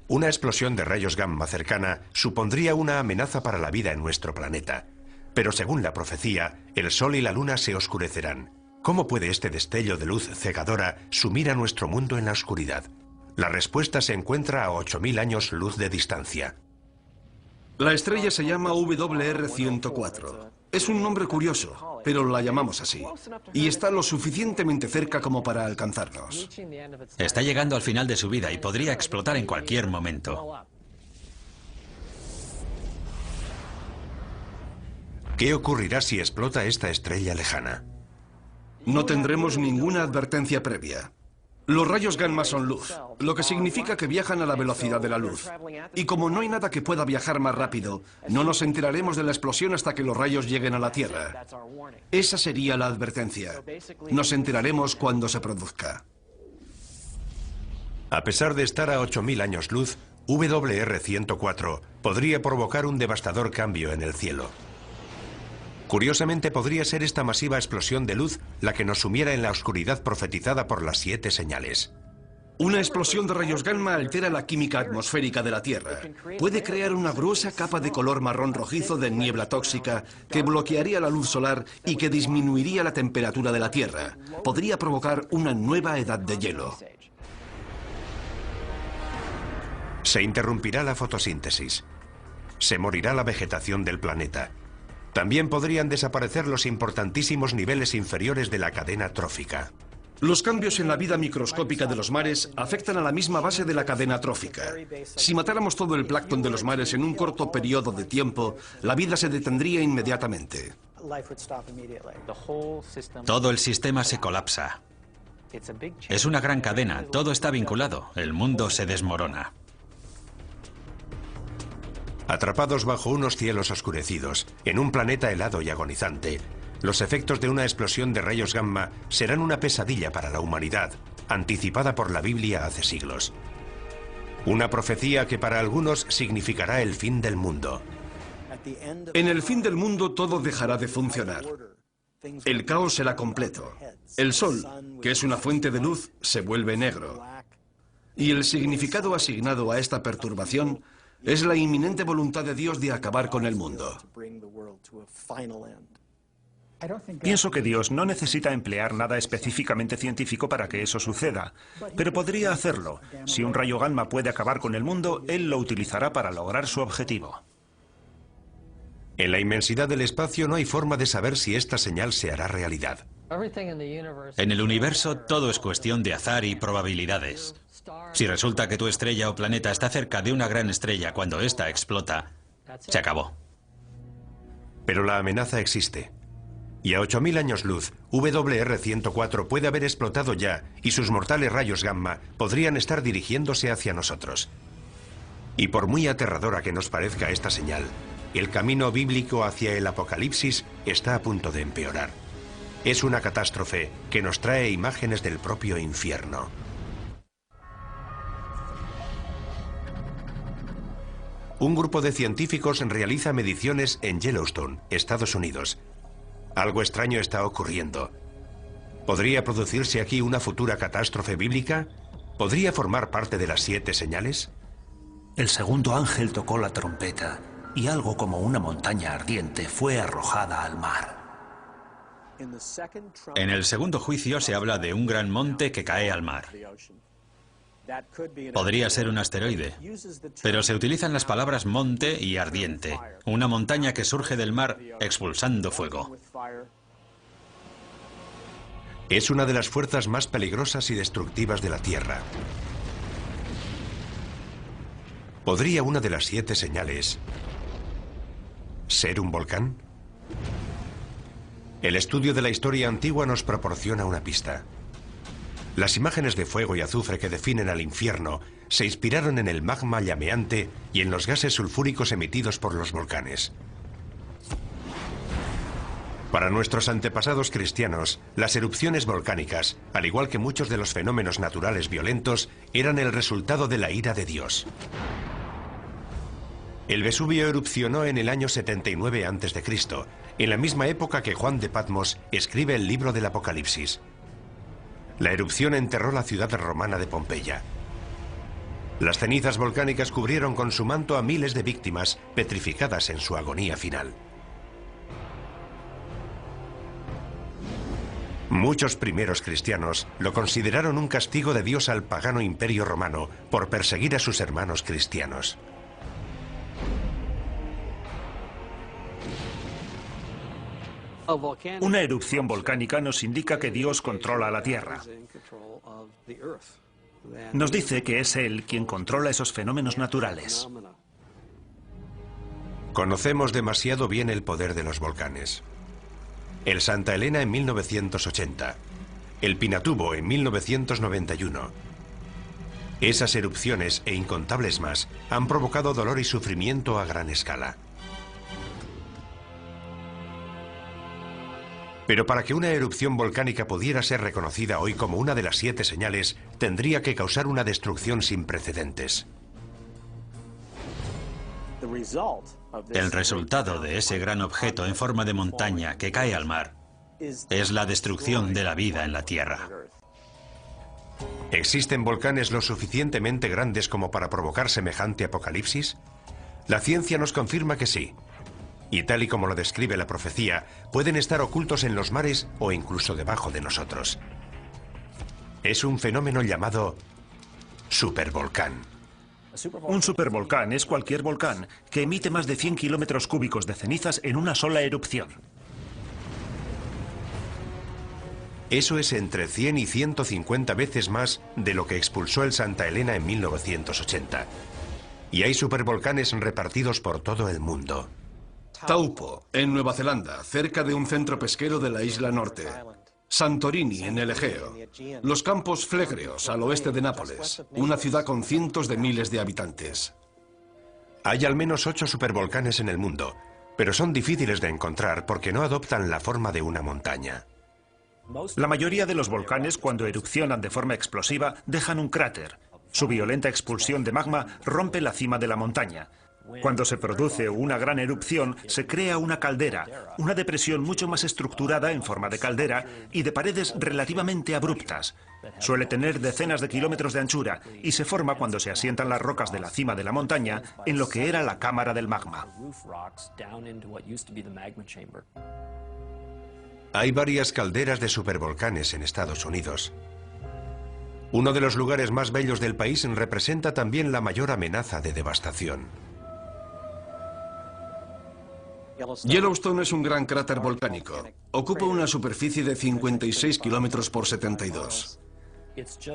Una explosión de rayos gamma cercana supondría una amenaza para la vida en nuestro planeta. Pero según la profecía, el Sol y la Luna se oscurecerán. ¿Cómo puede este destello de luz cegadora sumir a nuestro mundo en la oscuridad? La respuesta se encuentra a 8000 años luz de distancia. La estrella se llama WR104. Es un nombre curioso, pero la llamamos así. Y está lo suficientemente cerca como para alcanzarnos. Está llegando al final de su vida y podría explotar en cualquier momento. ¿Qué ocurrirá si explota esta estrella lejana? No tendremos ninguna advertencia previa. Los rayos gamma son luz, lo que significa que viajan a la velocidad de la luz. Y como no hay nada que pueda viajar más rápido, no nos enteraremos de la explosión hasta que los rayos lleguen a la Tierra. Esa sería la advertencia. Nos enteraremos cuando se produzca. A pesar de estar a 8000 años luz, WR104 podría provocar un devastador cambio en el cielo. Curiosamente, podría ser esta masiva explosión de luz la que nos sumiera en la oscuridad profetizada por las 7 señales. Una explosión de rayos gamma altera la química atmosférica de la Tierra. Puede crear una gruesa capa de color marrón rojizo de niebla tóxica que bloquearía la luz solar y que disminuiría la temperatura de la Tierra. Podría provocar una nueva edad de hielo. Se interrumpirá la fotosíntesis. Se morirá la vegetación del planeta. También podrían desaparecer los importantísimos niveles inferiores de la cadena trófica. Los cambios en la vida microscópica de los mares afectan a la misma base de la cadena trófica. Si matáramos todo el plancton de los mares en un corto periodo de tiempo, la vida se detendría inmediatamente. Todo el sistema se colapsa. Es una gran cadena, todo está vinculado, el mundo se desmorona. Atrapados bajo unos cielos oscurecidos, en un planeta helado y agonizante, los efectos de una explosión de rayos gamma serán una pesadilla para la humanidad, anticipada por la Biblia hace siglos. Una profecía que para algunos significará el fin del mundo. En el fin del mundo todo dejará de funcionar. El caos será completo. El sol, que es una fuente de luz, se vuelve negro. Y el significado asignado a esta perturbación es la inminente voluntad de Dios de acabar con el mundo. Pienso que Dios no necesita emplear nada específicamente científico para que eso suceda, pero podría hacerlo. Si un rayo gamma puede acabar con el mundo, Él lo utilizará para lograr su objetivo. En la inmensidad del espacio no hay forma de saber si esta señal se hará realidad. En el universo todo es cuestión de azar y probabilidades. Si resulta que tu estrella o planeta está cerca de una gran estrella cuando ésta explota, se acabó. Pero la amenaza existe. Y a 8000 años luz, WR-104 puede haber explotado ya y sus mortales rayos gamma podrían estar dirigiéndose hacia nosotros. Y por muy aterradora que nos parezca esta señal, el camino bíblico hacia el apocalipsis está a punto de empeorar. Es una catástrofe que nos trae imágenes del propio infierno. Un grupo de científicos realiza mediciones en Yellowstone, Estados Unidos. Algo extraño está ocurriendo. ¿Podría producirse aquí una futura catástrofe bíblica? ¿Podría formar parte de las 7 señales? El segundo ángel tocó la trompeta y algo como una montaña ardiente fue arrojada al mar. En el segundo juicio se habla de un gran monte que cae al mar. Podría ser un asteroide, pero se utilizan las palabras monte y ardiente, una montaña que surge del mar expulsando fuego. Es una de las fuerzas más peligrosas y destructivas de la Tierra. ¿Podría una de las 7 señales ser un volcán? El estudio de la historia antigua nos proporciona una pista. Las imágenes de fuego y azufre que definen al infierno se inspiraron en el magma llameante y en los gases sulfúricos emitidos por los volcanes. Para nuestros antepasados cristianos, las erupciones volcánicas, al igual que muchos de los fenómenos naturales violentos, eran el resultado de la ira de Dios. El Vesubio erupcionó en el año 79 a.C., en la misma época que Juan de Patmos escribe el libro del Apocalipsis. La erupción enterró la ciudad romana de Pompeya. Las cenizas volcánicas cubrieron con su manto a miles de víctimas petrificadas en su agonía final. Muchos primeros cristianos lo consideraron un castigo de Dios al pagano imperio romano por perseguir a sus hermanos cristianos. Una erupción volcánica nos indica que Dios controla la Tierra. Nos dice que es Él quien controla esos fenómenos naturales. Conocemos demasiado bien el poder de los volcanes. El Santa Elena en 1980. El Pinatubo en 1991. Esas erupciones e incontables más han provocado dolor y sufrimiento a gran escala. Pero para que una erupción volcánica pudiera ser reconocida hoy como una de las 7 señales, tendría que causar una destrucción sin precedentes. El resultado de ese gran objeto en forma de montaña que cae al mar es la destrucción de la vida en la Tierra. ¿Existen volcanes lo suficientemente grandes como para provocar semejante apocalipsis? La ciencia nos confirma que sí. Y tal y como lo describe la profecía, pueden estar ocultos en los mares o incluso debajo de nosotros. Es un fenómeno llamado supervolcán. Un supervolcán es cualquier volcán que emite más de 100 kilómetros cúbicos de cenizas en una sola erupción. Eso es entre 100 y 150 veces más de lo que expulsó el Santa Elena en 1980. Y hay supervolcanes repartidos por todo el mundo. Taupo, en Nueva Zelanda, cerca de un centro pesquero de la isla norte. Santorini, en el Egeo. Los Campos Flegreos, al oeste de Nápoles, una ciudad con cientos de miles de habitantes. Hay al menos 8 supervolcanes en el mundo, pero son difíciles de encontrar porque no adoptan la forma de una montaña. La mayoría de los volcanes, cuando erupcionan de forma explosiva, dejan un cráter. Su violenta expulsión de magma rompe la cima de la montaña. Cuando se produce una gran erupción, se crea una caldera, una depresión mucho más estructurada en forma de caldera y de paredes relativamente abruptas. Suele tener decenas de kilómetros de anchura y se forma cuando se asientan las rocas de la cima de la montaña en lo que era la cámara del magma. Hay varias calderas de supervolcanes en Estados Unidos. Uno de los lugares más bellos del país representa también la mayor amenaza de devastación. Yellowstone es un gran cráter volcánico. Ocupa una superficie de 56 kilómetros por 72.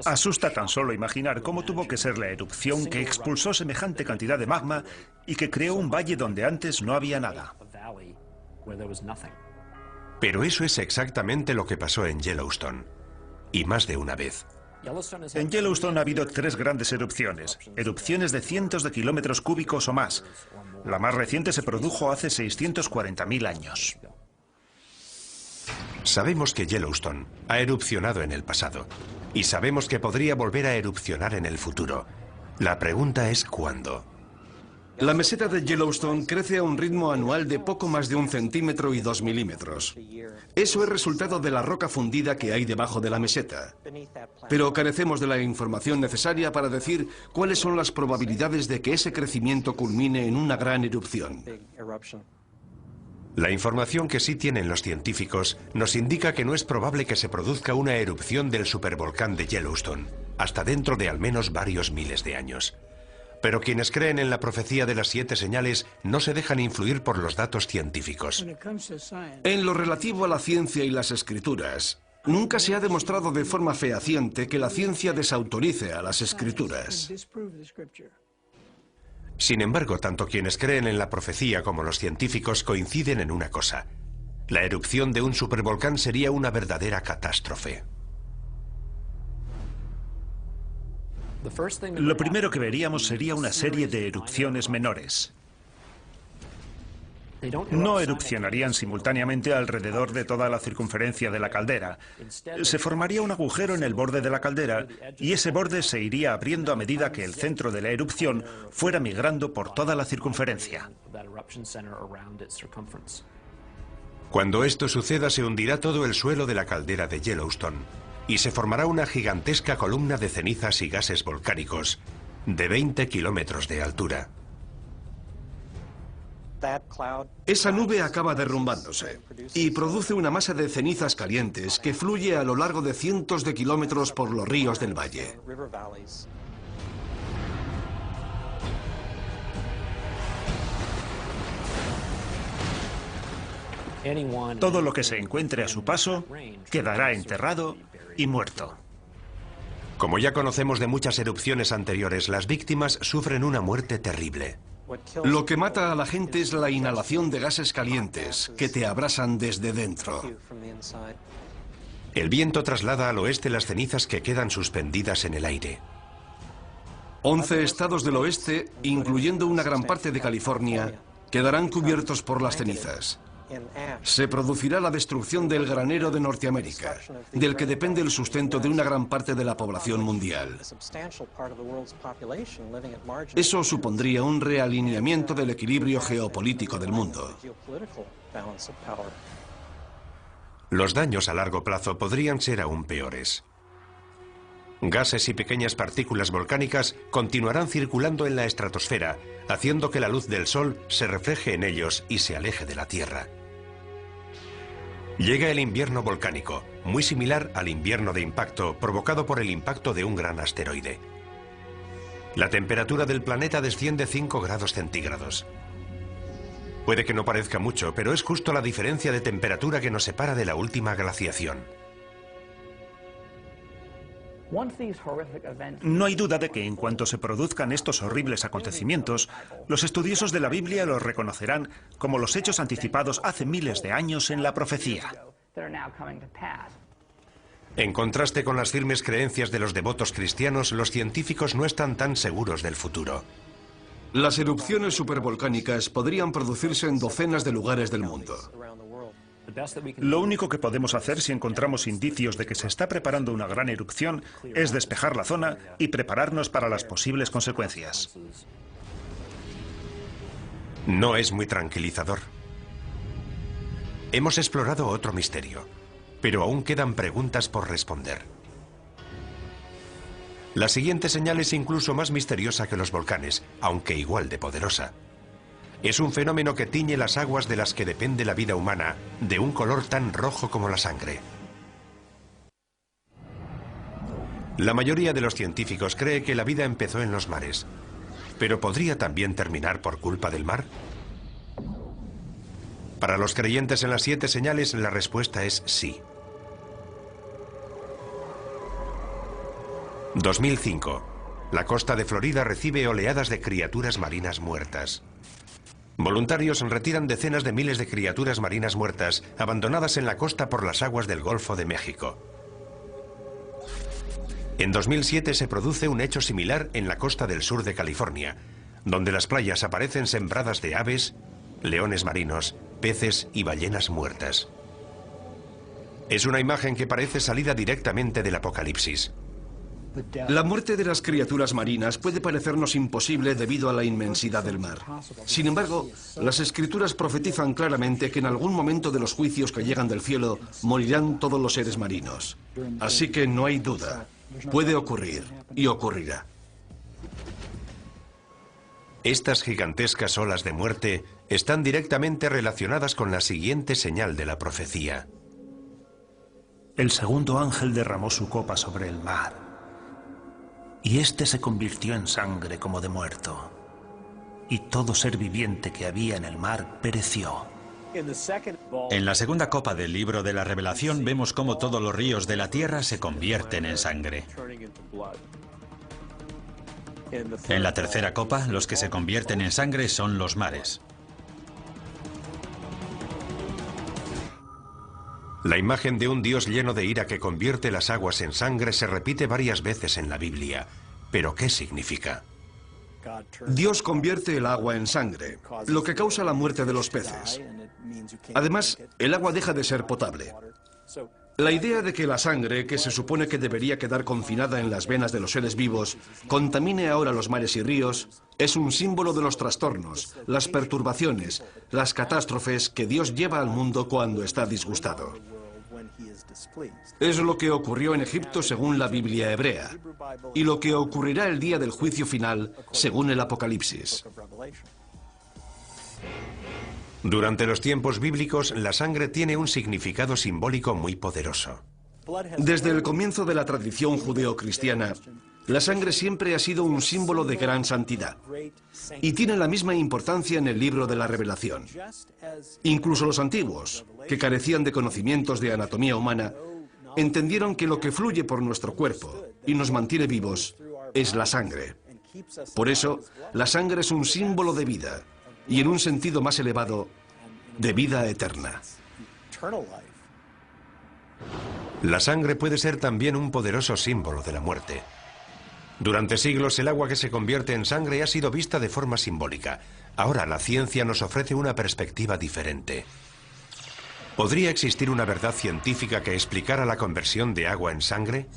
Asusta tan solo imaginar cómo tuvo que ser la erupción que expulsó semejante cantidad de magma y que creó un valle donde antes no había nada. Pero eso es exactamente lo que pasó en Yellowstone. Y más de una vez. En Yellowstone ha habido 3 grandes erupciones de cientos de kilómetros cúbicos o más. La más reciente se produjo hace 640.000 años. Sabemos que Yellowstone ha erupcionado en el pasado. Y sabemos que podría volver a erupcionar en el futuro. La pregunta es ¿cuándo? La meseta de Yellowstone crece a un ritmo anual de poco más de 1 centímetro y 2 milímetros. Eso es resultado de la roca fundida que hay debajo de la meseta. Pero carecemos de la información necesaria para decir cuáles son las probabilidades de que ese crecimiento culmine en una gran erupción. La información que sí tienen los científicos nos indica que no es probable que se produzca una erupción del supervolcán de Yellowstone, hasta dentro de al menos varios miles de años. Pero quienes creen en la profecía de las 7 señales no se dejan influir por los datos científicos. En lo relativo a la ciencia y las escrituras, nunca se ha demostrado de forma fehaciente que la ciencia desautorice a las escrituras. Sin embargo, tanto quienes creen en la profecía como los científicos coinciden en una cosa. La erupción de un supervolcán sería una verdadera catástrofe. Lo primero que veríamos sería una serie de erupciones menores. No erupcionarían simultáneamente alrededor de toda la circunferencia de la caldera. Se formaría un agujero en el borde de la caldera y ese borde se iría abriendo a medida que el centro de la erupción fuera migrando por toda la circunferencia. Cuando esto suceda, se hundirá todo el suelo de la caldera de Yellowstone y se formará una gigantesca columna de cenizas y gases volcánicos de 20 kilómetros de altura. Esa nube acaba derrumbándose y produce una masa de cenizas calientes que fluye a lo largo de cientos de kilómetros por los ríos del valle. Todo lo que se encuentre a su paso quedará enterrado y muerto. Como ya conocemos de muchas erupciones anteriores, las víctimas sufren una muerte terrible. Lo que mata a la gente es la inhalación de gases calientes que te abrasan desde dentro. El viento traslada al oeste las cenizas que quedan suspendidas en el aire. 11 estados del oeste, incluyendo una gran parte de California, quedarán cubiertos por las cenizas. Se producirá la destrucción del granero de Norteamérica, del que depende el sustento de una gran parte de la población mundial. Eso supondría un realineamiento del equilibrio geopolítico del mundo. Los daños a largo plazo podrían ser aún peores. Gases y pequeñas partículas volcánicas continuarán circulando en la estratosfera, haciendo que la luz del Sol se refleje en ellos y se aleje de la Tierra. Llega el invierno volcánico, muy similar al invierno de impacto provocado por el impacto de un gran asteroide. La temperatura del planeta desciende 5 grados centígrados. Puede que no parezca mucho, pero es justo la diferencia de temperatura que nos separa de la última glaciación. No hay duda de que en cuanto se produzcan estos horribles acontecimientos, los estudiosos de la Biblia los reconocerán como los hechos anticipados hace miles de años en la profecía. En contraste con las firmes creencias de los devotos cristianos, los científicos no están tan seguros del futuro. Las erupciones supervolcánicas podrían producirse en docenas de lugares del mundo. Lo único que podemos hacer si encontramos indicios de que se está preparando una gran erupción es despejar la zona y prepararnos para las posibles consecuencias. No es muy tranquilizador. Hemos explorado otro misterio, pero aún quedan preguntas por responder. La siguiente señal es incluso más misteriosa que los volcanes, aunque igual de poderosa. Es un fenómeno que tiñe las aguas de las que depende la vida humana, de un color tan rojo como la sangre. La mayoría de los científicos cree que la vida empezó en los mares, pero ¿podría también terminar por culpa del mar? Para los creyentes en las 7 señales, la respuesta es sí. 2005. La costa de Florida recibe oleadas de criaturas marinas muertas. Voluntarios retiran decenas de miles de criaturas marinas muertas abandonadas en la costa por las aguas del Golfo de México. En 2007 se produce un hecho similar en la costa del sur de California, donde las playas aparecen sembradas de aves, leones marinos, peces y ballenas muertas. Es una imagen que parece salida directamente del Apocalipsis. La muerte de las criaturas marinas puede parecernos imposible debido a la inmensidad del mar. Sin embargo, las Escrituras profetizan claramente que en algún momento de los juicios que llegan del cielo morirán todos los seres marinos. Así que no hay duda. Puede ocurrir y ocurrirá. Estas gigantescas olas de muerte están directamente relacionadas con la siguiente señal de la profecía. El segundo ángel derramó su copa sobre el mar, y éste se convirtió en sangre como de muerto, y todo ser viviente que había en el mar pereció. En la segunda copa del libro de la Revelación vemos cómo todos los ríos de la tierra se convierten en sangre. En la tercera copa, los que se convierten en sangre son los mares. La imagen de un Dios lleno de ira que convierte las aguas en sangre se repite varias veces en la Biblia. ¿Pero qué significa? Dios convierte el agua en sangre, lo que causa la muerte de los peces. Además, el agua deja de ser potable. La idea de que la sangre, que se supone que debería quedar confinada en las venas de los seres vivos, contamine ahora los mares y ríos, es un símbolo de los trastornos, las perturbaciones, las catástrofes que Dios lleva al mundo cuando está disgustado. Es lo que ocurrió en Egipto según la Biblia hebrea, y lo que ocurrirá el día del juicio final según el Apocalipsis. Durante los tiempos bíblicos, la sangre tiene un significado simbólico muy poderoso. Desde el comienzo de la tradición judeocristiana, la sangre siempre ha sido un símbolo de gran santidad y tiene la misma importancia en el libro de la Revelación. Incluso los antiguos, que carecían de conocimientos de anatomía humana, entendieron que lo que fluye por nuestro cuerpo y nos mantiene vivos es la sangre. Por eso, la sangre es un símbolo de vida y en un sentido más elevado, de vida eterna. La sangre puede ser también un poderoso símbolo de la muerte. Durante siglos el agua que se convierte en sangre ha sido vista de forma simbólica. Ahora la ciencia nos ofrece una perspectiva diferente. ¿Podría existir una verdad científica que explicara la conversión de agua en sangre?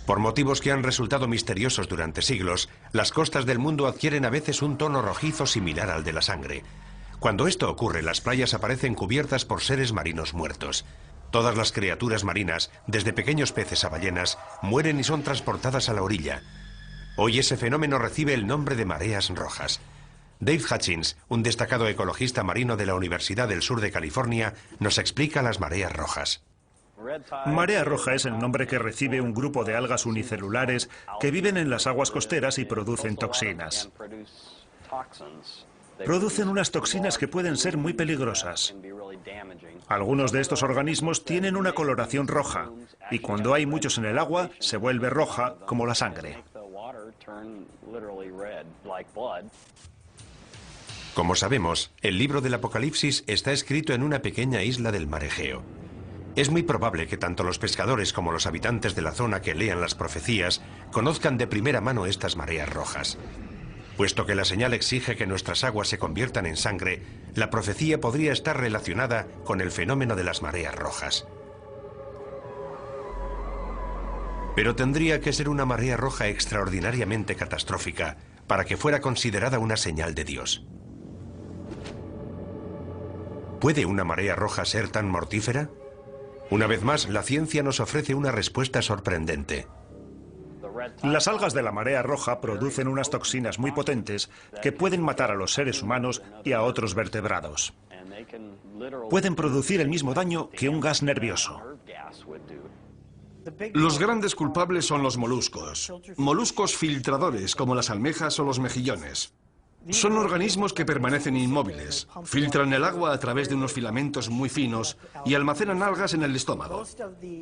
Por motivos que han resultado misteriosos durante siglos, las costas del mundo adquieren a veces un tono rojizo similar al de la sangre. Cuando esto ocurre, las playas aparecen cubiertas por seres marinos muertos. Todas las criaturas marinas, desde pequeños peces a ballenas, mueren y son transportadas a la orilla. Hoy ese fenómeno recibe el nombre de mareas rojas. Dave Hutchins, un destacado ecologista marino de la Universidad del Sur de California, nos explica las mareas rojas. Marea roja es el nombre que recibe un grupo de algas unicelulares que viven en las aguas costeras y producen toxinas. Producen unas toxinas que pueden ser muy peligrosas. Algunos de estos organismos tienen una coloración roja y cuando hay muchos en el agua se vuelve roja como la sangre. Como sabemos, el libro del Apocalipsis está escrito en una pequeña isla del mar Egeo. Es muy probable que tanto los pescadores como los habitantes de la zona que lean las profecías conozcan de primera mano estas mareas rojas. Puesto que la señal exige que nuestras aguas se conviertan en sangre, la profecía podría estar relacionada con el fenómeno de las mareas rojas. Pero tendría que ser una marea roja extraordinariamente catastrófica para que fuera considerada una señal de Dios. ¿Puede una marea roja ser tan mortífera? Una vez más, la ciencia nos ofrece una respuesta sorprendente. Las algas de la marea roja producen unas toxinas muy potentes que pueden matar a los seres humanos y a otros vertebrados. Pueden producir el mismo daño que un gas nervioso. Los grandes culpables son los moluscos. Moluscos filtradores como las almejas o los mejillones. Son organismos que permanecen inmóviles, filtran el agua a través de unos filamentos muy finos y almacenan algas en el estómago.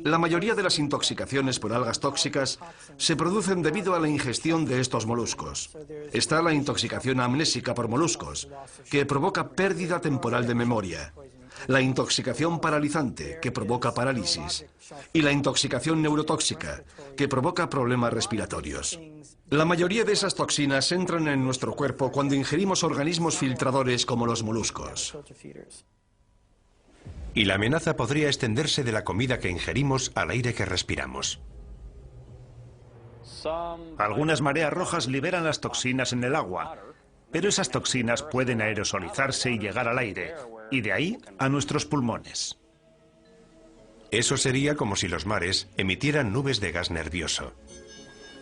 La mayoría de las intoxicaciones por algas tóxicas se producen debido a la ingestión de estos moluscos. Está la intoxicación amnésica por moluscos, que provoca pérdida temporal de memoria. La intoxicación paralizante, que provoca parálisis. Y la intoxicación neurotóxica, que provoca problemas respiratorios. La mayoría de esas toxinas entran en nuestro cuerpo cuando ingerimos organismos filtradores como los moluscos. Y la amenaza podría extenderse de la comida que ingerimos al aire que respiramos. Algunas mareas rojas liberan las toxinas en el agua, pero esas toxinas pueden aerosolizarse y llegar al aire, y de ahí a nuestros pulmones. Eso sería como si los mares emitieran nubes de gas nervioso.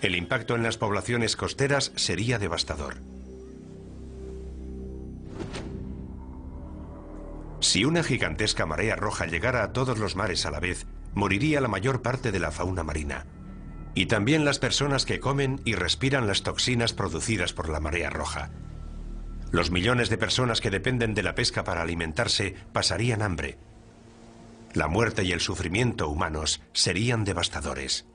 El impacto en las poblaciones costeras sería devastador. Si una gigantesca marea roja llegara a todos los mares a la vez, moriría la mayor parte de la fauna marina. Y también las personas que comen y respiran las toxinas producidas por la marea roja. Los millones de personas que dependen de la pesca para alimentarse pasarían hambre. La muerte y el sufrimiento humanos serían devastadores.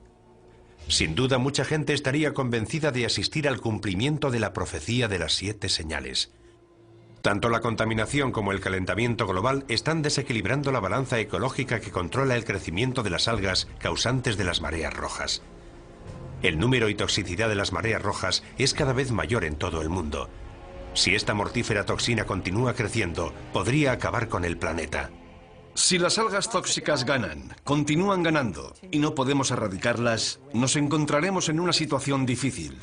Sin duda, mucha gente estaría convencida de asistir al cumplimiento de la profecía de las 7 señales. Tanto la contaminación como el calentamiento global están desequilibrando la balanza ecológica que controla el crecimiento de las algas causantes de las mareas rojas. El número y toxicidad de las mareas rojas es cada vez mayor en todo el mundo. Si esta mortífera toxina continúa creciendo, podría acabar con el planeta. Si las algas tóxicas ganan, continúan ganando, y no podemos erradicarlas, nos encontraremos en una situación difícil.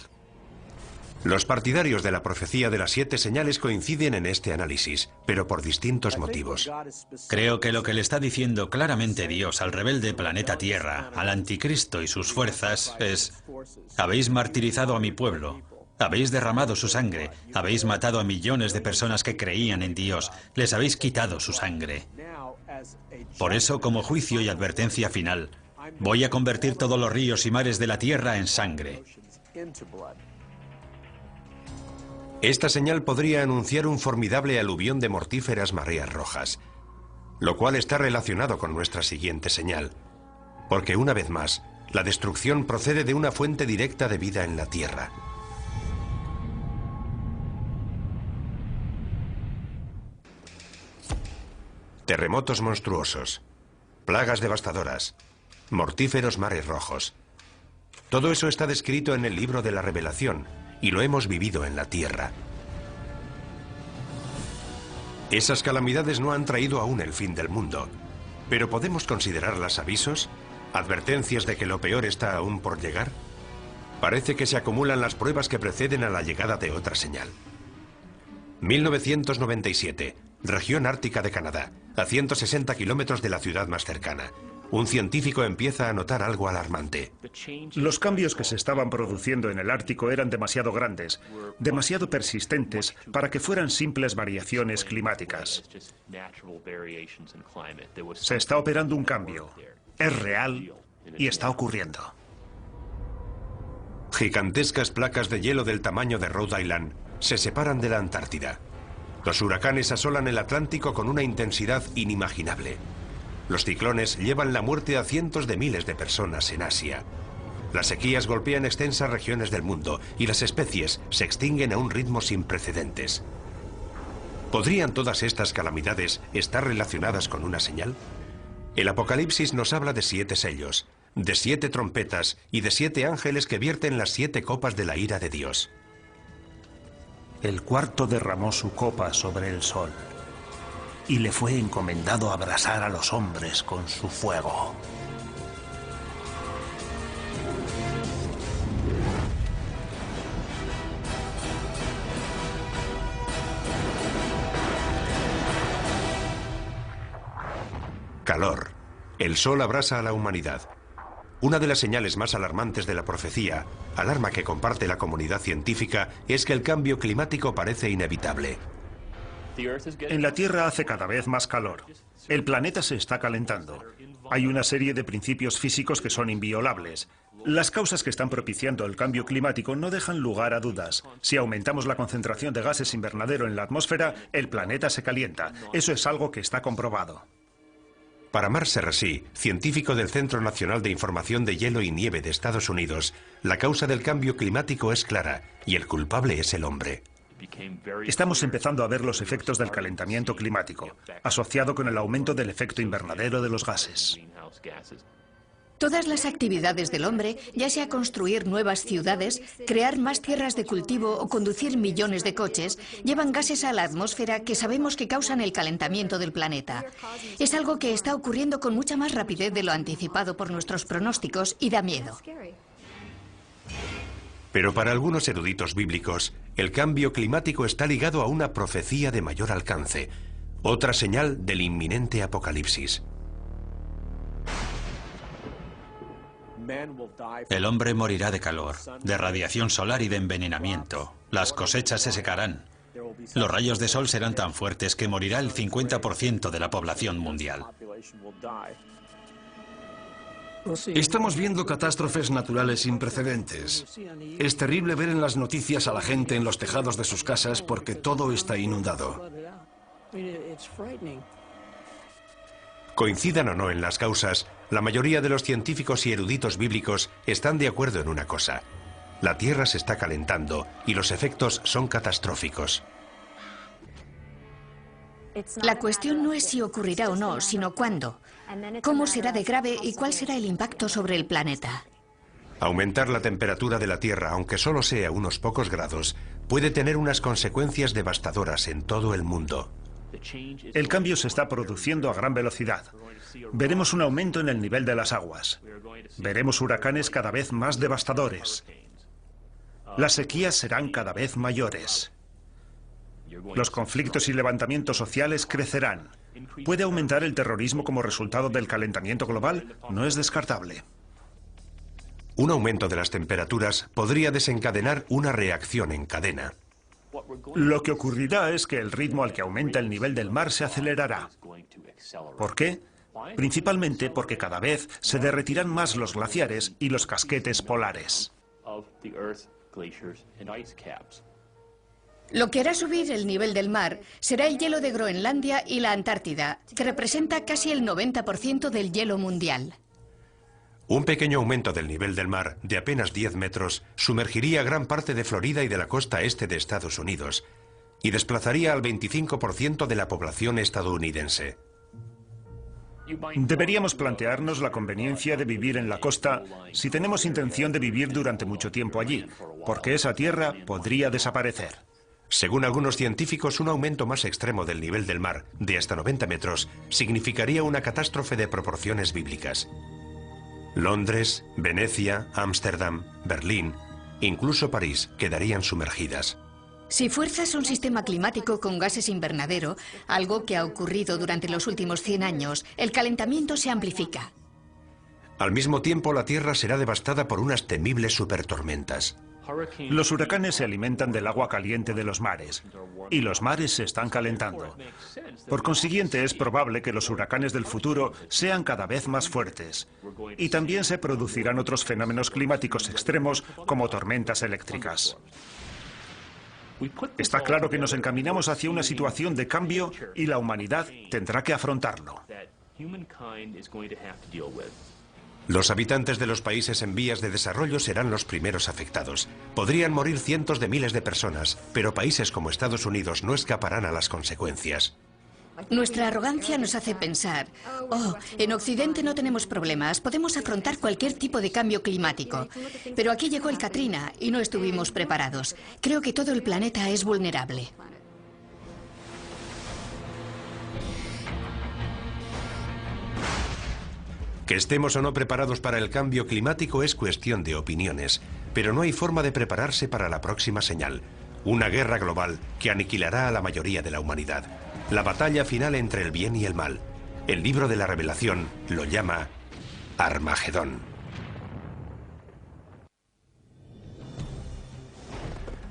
Los partidarios de la profecía de las 7 señales coinciden en este análisis, pero por distintos motivos. Creo que lo que le está diciendo claramente Dios al rebelde planeta Tierra, al anticristo y sus fuerzas, es: habéis martirizado a mi pueblo, habéis derramado su sangre, habéis matado a millones de personas que creían en Dios, les habéis quitado su sangre. Por eso, como juicio y advertencia final, voy a convertir todos los ríos y mares de la tierra en sangre. Esta señal podría anunciar un formidable aluvión de mortíferas mareas rojas, lo cual está relacionado con nuestra siguiente señal, porque una vez más, la destrucción procede de una fuente directa de vida en la tierra. Terremotos monstruosos, plagas devastadoras, mortíferos mares rojos. Todo eso está descrito en el libro de la Revelación y lo hemos vivido en la tierra. Esas calamidades no han traído aún el fin del mundo, ¿Pero podemos considerarlas avisos? ¿Advertencias de que lo peor está aún por llegar? Parece que se acumulan las pruebas que preceden a la llegada de otra señal. 1997, región ártica de Canadá, a 160 kilómetros de la ciudad más cercana. Un científico empieza a notar algo alarmante. Los cambios que se estaban produciendo en el Ártico eran demasiado grandes, demasiado persistentes para que fueran simples variaciones climáticas. Se está operando un cambio. Es real y está ocurriendo. Gigantescas placas de hielo del tamaño de Rhode Island se separan de la Antártida. Los huracanes asolan el Atlántico con una intensidad inimaginable. Los ciclones llevan la muerte a cientos de miles de personas en Asia. Las sequías golpean extensas regiones del mundo y las especies se extinguen a un ritmo sin precedentes. ¿Podrían todas estas calamidades estar relacionadas con una señal? El Apocalipsis nos habla de 7 sellos, de 7 trompetas y de 7 ángeles que vierten las 7 copas de la ira de Dios. El cuarto derramó su copa sobre el sol y le fue encomendado abrasar a los hombres con su fuego. Calor. El sol abrasa a la humanidad. Una de las señales más alarmantes de la profecía, alarma que comparte la comunidad científica, es que el cambio climático parece inevitable. En la Tierra hace cada vez más calor. El planeta se está calentando. Hay una serie de principios físicos que son inviolables. Las causas que están propiciando el cambio climático no dejan lugar a dudas. Si aumentamos la concentración de gases invernadero en la atmósfera, el planeta se calienta. Eso es algo que está comprobado. Para Mark Serrasí, científico del Centro Nacional de Información de Hielo y Nieve de Estados Unidos, la causa del cambio climático es clara y el culpable es el hombre. Estamos empezando a ver los efectos del calentamiento climático, asociado con el aumento del efecto invernadero de los gases. Todas las actividades del hombre, ya sea construir nuevas ciudades, crear más tierras de cultivo o conducir millones de coches, llevan gases a la atmósfera que sabemos que causan el calentamiento del planeta. Es algo que está ocurriendo con mucha más rapidez de lo anticipado por nuestros pronósticos y da miedo. Pero para algunos eruditos bíblicos, el cambio climático está ligado a una profecía de mayor alcance, otra señal del inminente apocalipsis. El hombre morirá de calor, de radiación solar y de envenenamiento. Las cosechas se secarán. Los rayos de sol serán tan fuertes que morirá el 50% de la población mundial. Estamos viendo catástrofes naturales sin precedentes. Es terrible ver en las noticias a la gente en los tejados de sus casas porque todo está inundado. Coincidan o no en las causas, la mayoría de los científicos y eruditos bíblicos están de acuerdo en una cosa. La Tierra se está calentando y los efectos son catastróficos. La cuestión no es si ocurrirá o no, sino cuándo. ¿Cómo será de grave y cuál será el impacto sobre el planeta? Aumentar la temperatura de la Tierra, aunque solo sea unos pocos grados, puede tener unas consecuencias devastadoras en todo el mundo. El cambio se está produciendo a gran velocidad. Veremos un aumento en el nivel de las aguas. Veremos huracanes cada vez más devastadores. Las sequías serán cada vez mayores. Los conflictos y levantamientos sociales crecerán. ¿Puede aumentar el terrorismo como resultado del calentamiento global? No es descartable. Un aumento de las temperaturas podría desencadenar una reacción en cadena. Lo que ocurrirá es que el ritmo al que aumenta el nivel del mar se acelerará. ¿Por qué? Principalmente porque cada vez se derretirán más los glaciares y los casquetes polares. Lo que hará subir el nivel del mar será el hielo de Groenlandia y la Antártida, que representa casi el 90% del hielo mundial. Un pequeño aumento del nivel del mar, de apenas 10 metros, sumergiría gran parte de Florida y de la costa este de Estados Unidos, y desplazaría al 25% de la población estadounidense. Deberíamos plantearnos la conveniencia de vivir en la costa si tenemos intención de vivir durante mucho tiempo allí, porque esa tierra podría desaparecer. Según algunos científicos, un aumento más extremo del nivel del mar, de hasta 90 metros, significaría una catástrofe de proporciones bíblicas. Londres, Venecia, Ámsterdam, Berlín, incluso París quedarían sumergidas. Si fuerzas un sistema climático con gases invernadero, algo que ha ocurrido durante los últimos 100 años, el calentamiento se amplifica. Al mismo tiempo, la Tierra será devastada por unas temibles supertormentas. Los huracanes se alimentan del agua caliente de los mares, y los mares se están calentando. Por consiguiente, es probable que los huracanes del futuro sean cada vez más fuertes. Y también se producirán otros fenómenos climáticos extremos, como tormentas eléctricas. Está claro que nos encaminamos hacia una situación de cambio y la humanidad tendrá que afrontarlo. Los habitantes de los países en vías de desarrollo serán los primeros afectados. Podrían morir cientos de miles de personas, pero países como Estados Unidos no escaparán a las consecuencias. Nuestra arrogancia nos hace pensar, oh, en Occidente no tenemos problemas, podemos afrontar cualquier tipo de cambio climático. Pero aquí llegó el Katrina y no estuvimos preparados. Creo que todo el planeta es vulnerable. Que estemos o no preparados para el cambio climático es cuestión de opiniones, pero no hay forma de prepararse para la próxima señal, una guerra global que aniquilará a la mayoría de la humanidad. La batalla final entre el bien y el mal. El libro de la Revelación lo llama Armagedón.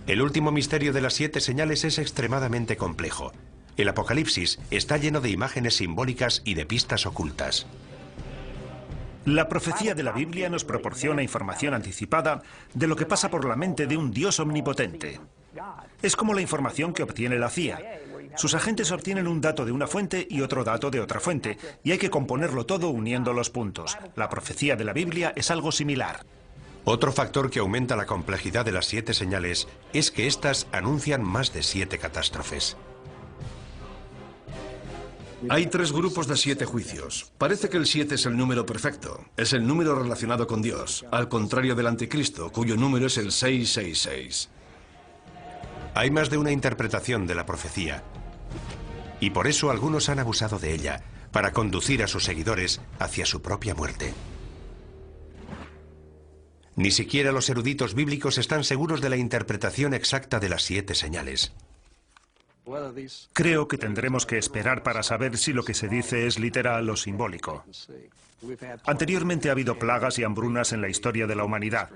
El último misterio de las 7 señales es extremadamente complejo. El Apocalipsis está lleno de imágenes simbólicas y de pistas ocultas. La profecía de la Biblia nos proporciona información anticipada de lo que pasa por la mente de un Dios omnipotente. Es como la información que obtiene la CIA. Sus agentes obtienen un dato de una fuente y otro dato de otra fuente, y hay que componerlo todo uniendo los puntos. La profecía de la Biblia es algo similar. Otro factor que aumenta la complejidad de las 7 señales es que éstas anuncian más de 7 catástrofes. Hay 3 grupos de 7 juicios. Parece que el 7 es el número perfecto. Es el número relacionado con Dios, al contrario del anticristo, cuyo número es el 666. Hay más de una interpretación de la profecía. Y por eso algunos han abusado de ella, para conducir a sus seguidores hacia su propia muerte. Ni siquiera los eruditos bíblicos están seguros de la interpretación exacta de las 7 señales. Creo que tendremos que esperar para saber si lo que se dice es literal o simbólico. Anteriormente ha habido plagas y hambrunas en la historia de la humanidad,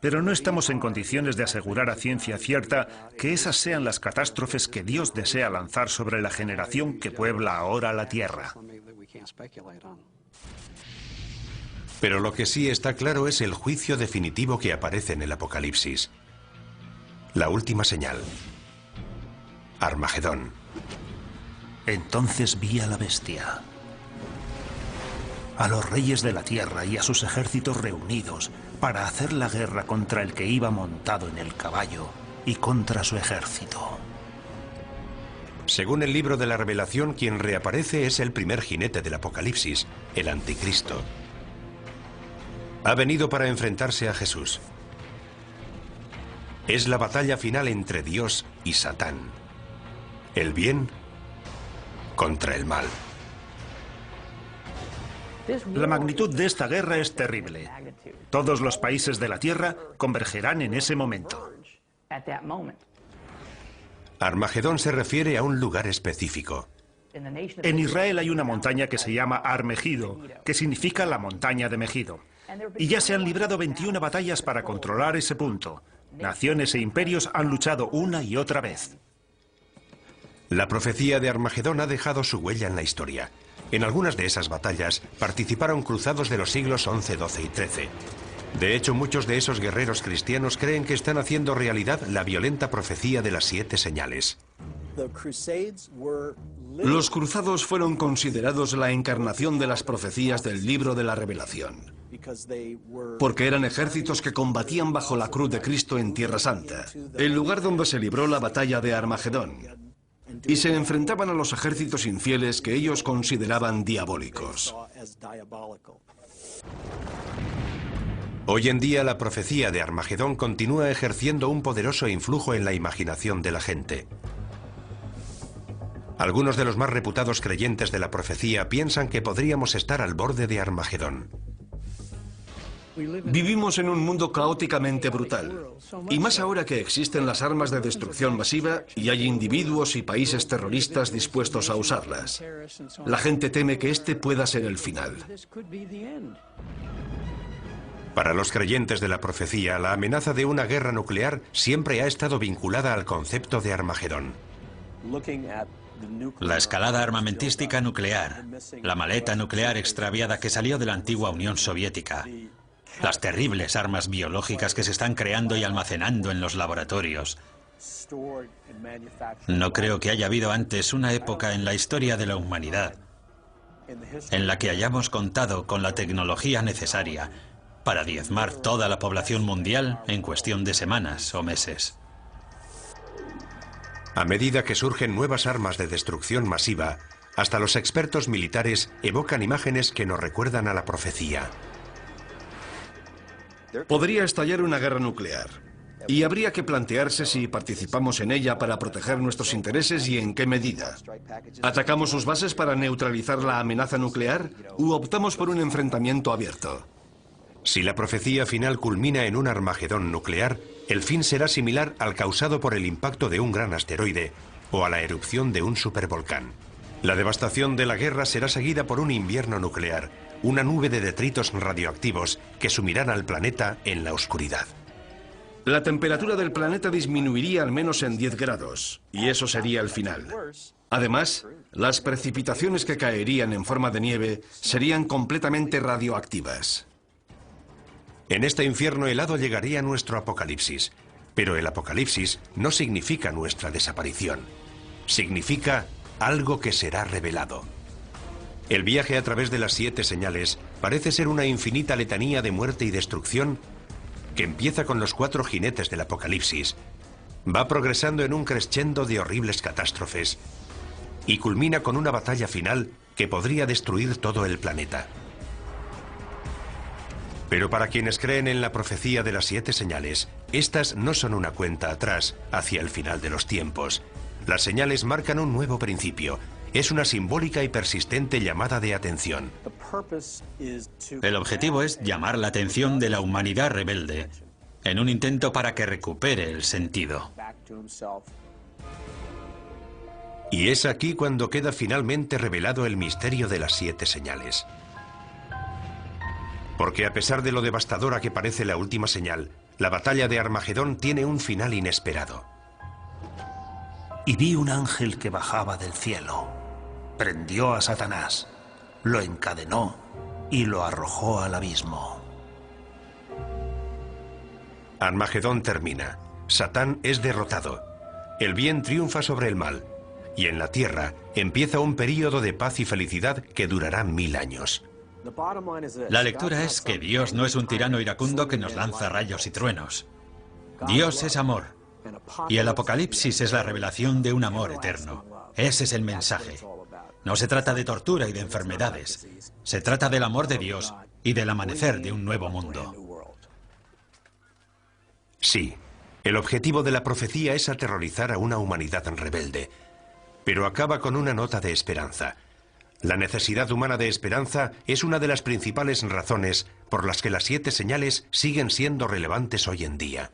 pero no estamos en condiciones de asegurar a ciencia cierta que esas sean las catástrofes que Dios desea lanzar sobre la generación que puebla ahora la tierra. Pero lo que sí está claro es el juicio definitivo que aparece en el Apocalipsis. La última señal. Armagedón. Entonces vi a la bestia, a los reyes de la tierra y a sus ejércitos reunidos para hacer la guerra contra el que iba montado en el caballo y contra su ejército. Según el libro de la Revelación, quien reaparece es el primer jinete del Apocalipsis, el Anticristo. Ha venido para enfrentarse a Jesús. Es la batalla final entre Dios y Satán. El bien contra el mal. La magnitud de esta guerra es terrible. Todos los países de la tierra convergerán en ese momento. Armagedón se refiere a un lugar específico. En Israel hay una montaña que se llama Har Megido, que significa la montaña de Megido. Y ya se han librado 21 batallas para controlar ese punto. Naciones e imperios han luchado una y otra vez. La profecía de Armagedón ha dejado su huella en la historia. En algunas de esas batallas participaron cruzados de los siglos XI, XII y XIII. De hecho, muchos de esos guerreros cristianos creen que están haciendo realidad la violenta profecía de las 7 señales. Los cruzados fueron considerados la encarnación de las profecías del libro de la Revelación, porque eran ejércitos que combatían bajo la cruz de Cristo en Tierra Santa, el lugar donde se libró la batalla de Armagedón, y se enfrentaban a los ejércitos infieles que ellos consideraban diabólicos. Hoy en día la profecía de Armagedón continúa ejerciendo un poderoso influjo en la imaginación de la gente. Algunos de los más reputados creyentes de la profecía piensan que podríamos estar al borde de Armagedón. Vivimos en un mundo caóticamente brutal, y más ahora que existen las armas de destrucción masiva y hay individuos y países terroristas dispuestos a usarlas. La gente teme que este pueda ser el final. Para los creyentes de la profecía, la amenaza de una guerra nuclear siempre ha estado vinculada al concepto de Armagedón. La escalada armamentística nuclear, la maleta nuclear extraviada que salió de la antigua Unión Soviética, las terribles armas biológicas que se están creando y almacenando en los laboratorios. No creo que haya habido antes una época en la historia de la humanidad en la que hayamos contado con la tecnología necesaria para diezmar toda la población mundial en cuestión de semanas o meses. A medida que surgen nuevas armas de destrucción masiva, hasta los expertos militares evocan imágenes que nos recuerdan a la profecía. Podría estallar una guerra nuclear, y habría que plantearse si participamos en ella para proteger nuestros intereses y en qué medida. ¿Atacamos sus bases para neutralizar la amenaza nuclear u optamos por un enfrentamiento abierto? Si la profecía final culmina en un Armagedón nuclear, el fin será similar al causado por el impacto de un gran asteroide o a la erupción de un supervolcán. La devastación de la guerra será seguida por un invierno nuclear, una nube de detritos radioactivos que sumirán al planeta en la oscuridad. La temperatura del planeta disminuiría al menos en 10 grados, y eso sería el final. Además, las precipitaciones que caerían en forma de nieve serían completamente radioactivas. En este infierno helado llegaría nuestro apocalipsis, pero el apocalipsis no significa nuestra desaparición. Significa algo que será revelado. El viaje a través de las 7 señales parece ser una infinita letanía de muerte y destrucción que empieza con los 4 jinetes del apocalipsis, va progresando en un crescendo de horribles catástrofes y culmina con una batalla final que podría destruir todo el planeta. Pero para quienes creen en la profecía de las 7 señales, estas no son una cuenta atrás hacia el final de los tiempos. Las señales marcan un nuevo principio. Es una simbólica y persistente llamada de atención. El objetivo es llamar la atención de la humanidad rebelde, en un intento para que recupere el sentido. Y es aquí cuando queda finalmente revelado el misterio de las 7 señales. Porque a pesar de lo devastadora que parece la última señal, la batalla de Armagedón tiene un final inesperado. Y vi un ángel que bajaba del cielo. Prendió a Satanás, lo encadenó y lo arrojó al abismo. Armagedón termina. Satán es derrotado. El bien triunfa sobre el mal. Y en la tierra empieza un período de paz y felicidad que durará 1000 años. La lectura es que Dios no es un tirano iracundo que nos lanza rayos y truenos. Dios es amor. Y el Apocalipsis es la revelación de un amor eterno. Ese es el mensaje. No se trata de tortura y de enfermedades. Se trata del amor de Dios y del amanecer de un nuevo mundo. Sí, el objetivo de la profecía es aterrorizar a una humanidad rebelde. Pero acaba con una nota de esperanza. La necesidad humana de esperanza es una de las principales razones por las que las 7 señales siguen siendo relevantes hoy en día.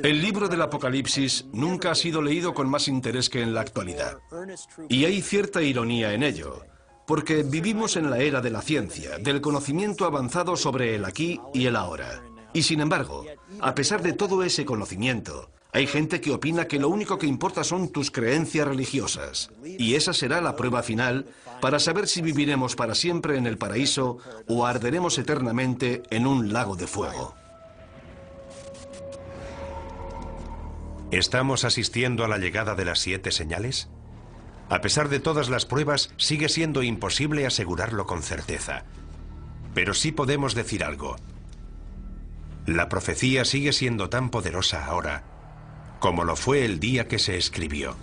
El libro del Apocalipsis nunca ha sido leído con más interés que en la actualidad. Y hay cierta ironía en ello, porque vivimos en la era de la ciencia, del conocimiento avanzado sobre el aquí y el ahora. Y sin embargo, a pesar de todo ese conocimiento, hay gente que opina que lo único que importa son tus creencias religiosas. Y esa será la prueba final para saber si viviremos para siempre en el paraíso o arderemos eternamente en un lago de fuego. ¿Estamos asistiendo a la llegada de las 7 señales? A pesar de todas las pruebas, sigue siendo imposible asegurarlo con certeza. Pero sí podemos decir algo. La profecía sigue siendo tan poderosa ahora como lo fue el día que se escribió.